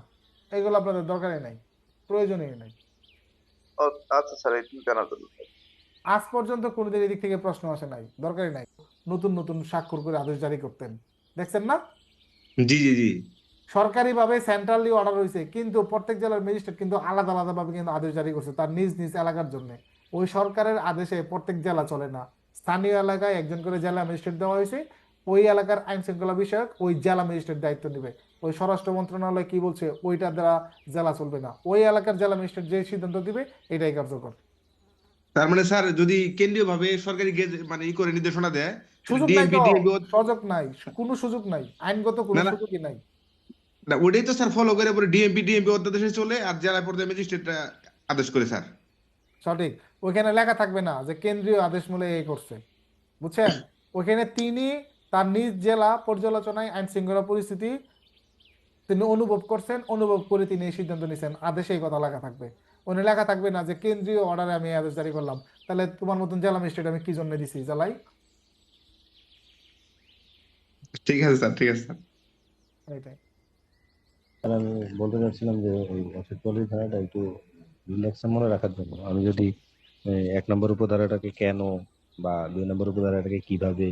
এগুলো আপনাদের দরকারই নাই, প্রয়োজনই নাই। ও, আচ্ছা স্যার, এই জানার জন্য। আজ পর্যন্ত কোনোদিন এদিক থেকে প্রশ্ন আসে নাই, দরকারই নাই। নতুন নতুন স্বাক্ষর করে আদেশ জারি করতেন, দেখছেন না? জি জি জি। সরকারিভাবে সেন্ট্রালি অর্ডার হয়েছে, কিন্তু প্রত্যেক জেলার ম্যাজিস্ট্রেট কিন্তু আলাদা আলাদা ভাবে কিন্তু আদেশ জারি করছে তার নিজ নিজ এলাকার জন্য। ওই সরকারের আদেশে প্রত্যেক জেলা চলে না, স্থানীয় এলাকায় একজন করে জেলা ম্যাজিস্ট্রেট দেওয়া হয়েছে, ওই এলাকার আইন শৃঙ্খলা বিষয়ক ওই জেলা ম্যাজিস্ট্রেট দায়িত্ব নেবে। ওই স্বরাষ্ট্র মন্ত্রণালয় কি বলছে ওইটা দ্বারা জেলা চলবে না, ওই এলাকার জেলা ম্যাজিস্ট্রেট যে সিদ্ধান্ত দিবে এটাই কার্যকর। তার মানে স্যার যদি কেন্দ্রীয় ভাবে সরকারি মানে ই করে নির্দেশনা দেয়, সুযোগ নাই ডিএমপি তো, ডিএমপি সুযোগ নাই, কোনো সুযোগ নাই, আইনগত কোনো না না সুযোগই নাই। না, ওটাই তো স্যার ফলো করে পরে ডিএমপি অধ্যাদেশে চলে আর জেলা পর্যায়ে ম্যাজিস্ট্রেটরা আদেশ করে স্যার। সঠিক, ওইখানে লেখা থাকবে না যে কেন্দ্রীয় আদেশ মূলে এই করছে, বুঝছেন? ওইখানে তিনি তার নিজ জেলা পর্যালোচনায় আইন শৃঙ্খলা পরিস্থিতি তিনি অনুভব করছেন, অনুভব করে তিনি এই সিদ্ধান্ত নিয়েছেন, আদেশে এই কথা লেখা থাকবে। উনি লেখা থাকবে না যে কেন্দ্রীয় অর্ডারে আমি এই আদেশ জারি করলাম, তাহলে তোমার মতন জেলা ম্যাজিস্ট্রেট আমি কি জন্য দিছি জেলায়? ঠিক আছে স্যার, ঠিক আছে স্যার। এটাই। আর আমি বলতে চাচ্ছিলাম যে ওই 144 ধারাটা একটু রিল্যাক্সে মনে রাখার জন্য আমি যদি 1 নম্বর উপধারাটাকে কেন, বা 2 নম্বর উপধারাটাকে কিভাবে,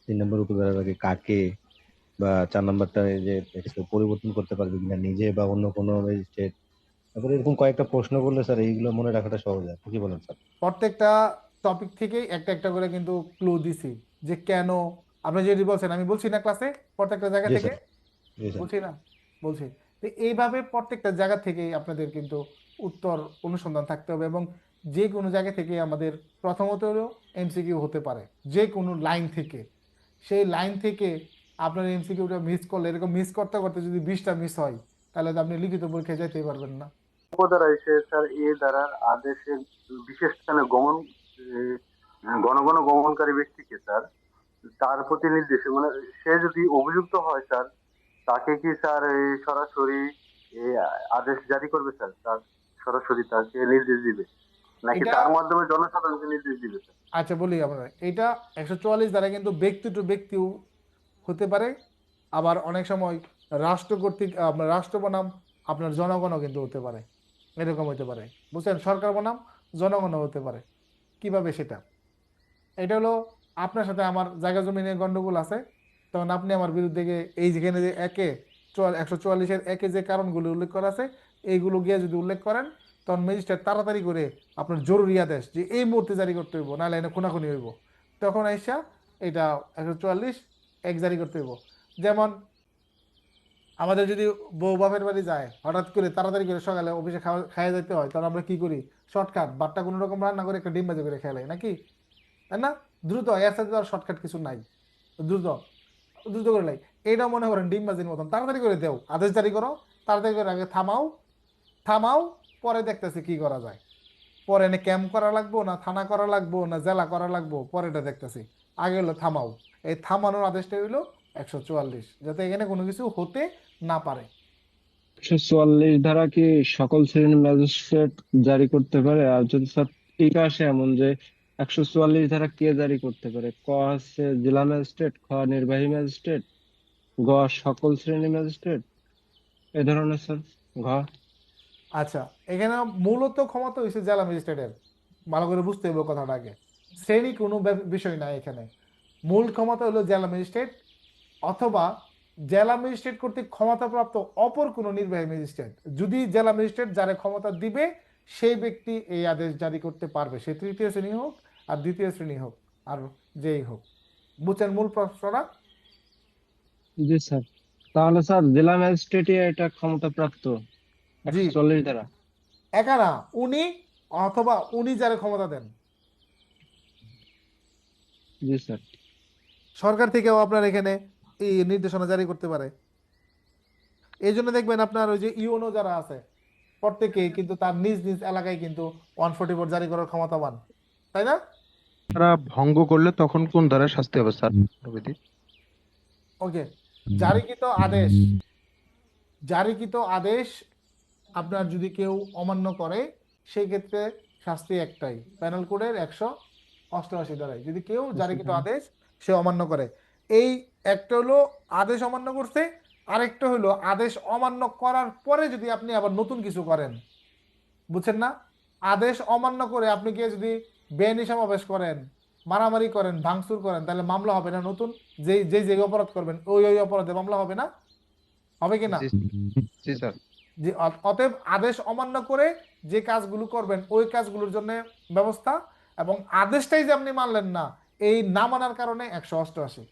3 নম্বর উপধারাটাকে কাকে, বা 4 নম্বরটা যে পরিবর্তন করতে পারবে কিনা নিজে বা অন্য কোনো ম্যাজিস্ট্রেট, তারপরে এরকম কয়েকটা প্রশ্ন করলে স্যার এইগুলো মনে রাখাটা সহজ হয়, কি বলেন স্যার? প্রত্যেকটা টপিক থেকেই একটা একটা করে কিন্তু ক্লু দিছি যে কেন। আপনি যেটি বলছেন আমি বলছি না ক্লাসে প্রত্যেকটা জায়গা জি থেকে, স্যার, জি স্যার। বলছি না? বলছি। তো এইভাবে প্রত্যেকটা জায়গা থেকেই আপনাদের কিন্তু উত্তর অনুসন্ধান থাকতে হবে, এবং যে কোনো জায়গা থেকে আমাদের প্রথমত হলো এমসিকিউ হতে পারে যে কোনো লাইন থেকে। সেই লাইন থেকে আপনার এমসিকিউটা মিস করলে, এরকম মিস করতে করতে যদি 20টা মিস হয়, তাহলে তো আপনি লিখিত পরীক্ষায় যেতেই পারবেন না। দ্বারা এসে স্যার এ দ্বারার আদেশে বিশেষ স্থানে গমন ঘন ঘন গমনকারী ব্যক্তিকে স্যার তার প্রতি নির্দেশে মানে সে যদি অভিযুক্ত হয় স্যার, তাকে কি স্যার এই সরাসরি এই আদেশ জারি করবে স্যার? তার সরাসরি তাকে নির্দেশ দিবে নাকি এটা তার মাধ্যমে জনসাধারণকে নির্দেশ দিবে স্যার? আচ্ছা বলি আমরা, এটা 144 দ্বারা কিন্তু ব্যক্তি টু ব্যক্তিও হতে পারে, আবার অনেক সময় রাষ্ট্র কর্তৃক আপনার রাষ্ট্র বনাম আপনার জনগণও কিন্তু হতে পারে, এরকম হতে পারে, বুঝছেন? সরকার বনাম জনগণও হতে পারে। কিভাবে সেটা? এটা হলো আপনার সাথে আমার জায়গা জমি নিয়ে গন্ডগোল আছে, তখন আপনি আমার বিরুদ্ধে গিয়ে এই যেখানে যে 144-এর একে যে কারণগুলো উল্লেখ করা আছে এইগুলো গিয়ে যদি উল্লেখ করেন, তখন ম্যাজিস্ট্রেট তাড়াতাড়ি করে আপনার জরুরি আদেশ যে এই মুহূর্তে জারি করতে হইব, নাহলে এনে খুনাখুনি হইব, তখন আইসা এটা 144 জারি করতে হইব। যেমন আমাদের যদি বউ বাপের বাড়ি যায়, হঠাৎ করে তাড়াতাড়ি করে সকালে অফিসে খাওয়া যেতে হয়, তখন আমরা কি করি? শর্টকাট বাটটা কোনো রকম রান্না করে একটা ডিম ভাজি করে খেলাই নাকি, তাই না? দ্রুত, এর সাথে আর শর্টকাট কিছু নাই, দ্রুত দ্রুত করে লাই। এইটা মনে করেন ডিম ভাজির মতন, তাড়াতাড়ি করে দেও, আদেশ জারি করো, তাড়াতাড়ি করে আগে থামাও, পরে দেখতেছি কি করা যায়। পরে এনে ক্যাম্প করা লাগবো না থানা করা লাগবো না জেলা করা লাগবো, পরে এটা দেখতেছি। আগে হলো থামাও, এই থামানোর আদেশটা হইলো 144, যাতে এখানে কোনো কিছু হতে না পারে। 144 ধারা কি সকল শ্রেণীর ম্যাজিস্ট্রেট জারি করতে পারে? আর যদি স্যার ঠিক আসে এমন যে 144 ধারা কে জারি করতে পারে? ক হচ্ছে জেলা ম্যাজিস্ট্রেট, খ নির্বাহী ম্যাজিস্ট্রেট, গ সকল শ্রেণীর ম্যাজিস্ট্রেট, এ ধরনের স্যার। ঘ আচ্ছা, এখানে মূলত ক্ষমতা হয়েছে জেলা ম্যাজিস্ট্রেটের, ভালো করে বুঝতে হবে কথাটা আগে। শ্রেণী কোনো বিষয় নাই এখানে, মূল ক্ষমতা হলো জেলা ম্যাজিস্ট্রেট অথবা জেলা ম্যাজিস্ট্রেট কর্তৃক ক্ষমতাপ্রাপ্ত অপর কোনো নির্বাহী ম্যাজিস্ট্রেট। যদি জেলা ম্যাজিস্ট্রেট যারা ক্ষমতা দিবে সেই ব্যক্তি এই আদেশ জারি করতে পারবে, সে তৃতীয় শ্রেণী হোক আর দ্বিতীয় শ্রেণী হোক আর যেই হোক। বুঝছেন মূল প্রশ্নটা? জি স্যার। তাহলে স্যার জেলা ম্যাজিস্ট্রেটই এটা ক্ষমতা প্রাপ্ত জি, 144 ধারা? একা না, উনি অথবা উনি যারা ক্ষমতা দেন। জি স্যার। সরকার থেকেও আপনার এখানে এই নির্দেশনা জারি করতে পারে। এই জন্য দেখবেন আপনার ওই যে ইউনো যারা আছে প্রত্যেকেই কিন্তু তার নিজ নিজ এলাকায় কিন্তু 144 জারি করার ক্ষমতাবান, তাই না? তারা ভঙ্গ করলে তখন কোন ধারায় শাস্তি হবে স্যার? প্রভৃতি। ওকে, জারিকৃত আদেশ আপনার যদি কেউ অমান্য করে সেই ক্ষেত্রে শাস্তি একটাই, প্যানেল কোডের 188 ধারায়। যদি কেউ জারিকৃত আদেশ সে অমান্য করে, এই একটা হলো আদেশ অমান্য করছে, আরেকটা হলো আদেশ অমান্য করার পরে যদি আপনি আবার নতুন কিছু করেন, বুঝছেন না? আদেশ অমান্য করে আপনি গিয়ে যদি বেআইনি সমাবেশ করেন, মারামারি করেন, ভাঙচুর করেন, তাহলে মামলা হবে না? নতুন যে অপরাধ করবেন ওই অপরাধে মামলা হবে না? হবে কি না? জি স্যার। যে অতএব আদেশ অমান্য করে যে কাজগুলো করবেন ওই কাজগুলোর জন্য ব্যবস্থা, এবং আদেশটাই যে আপনি মানলেন না এই না মানার কারণে 188।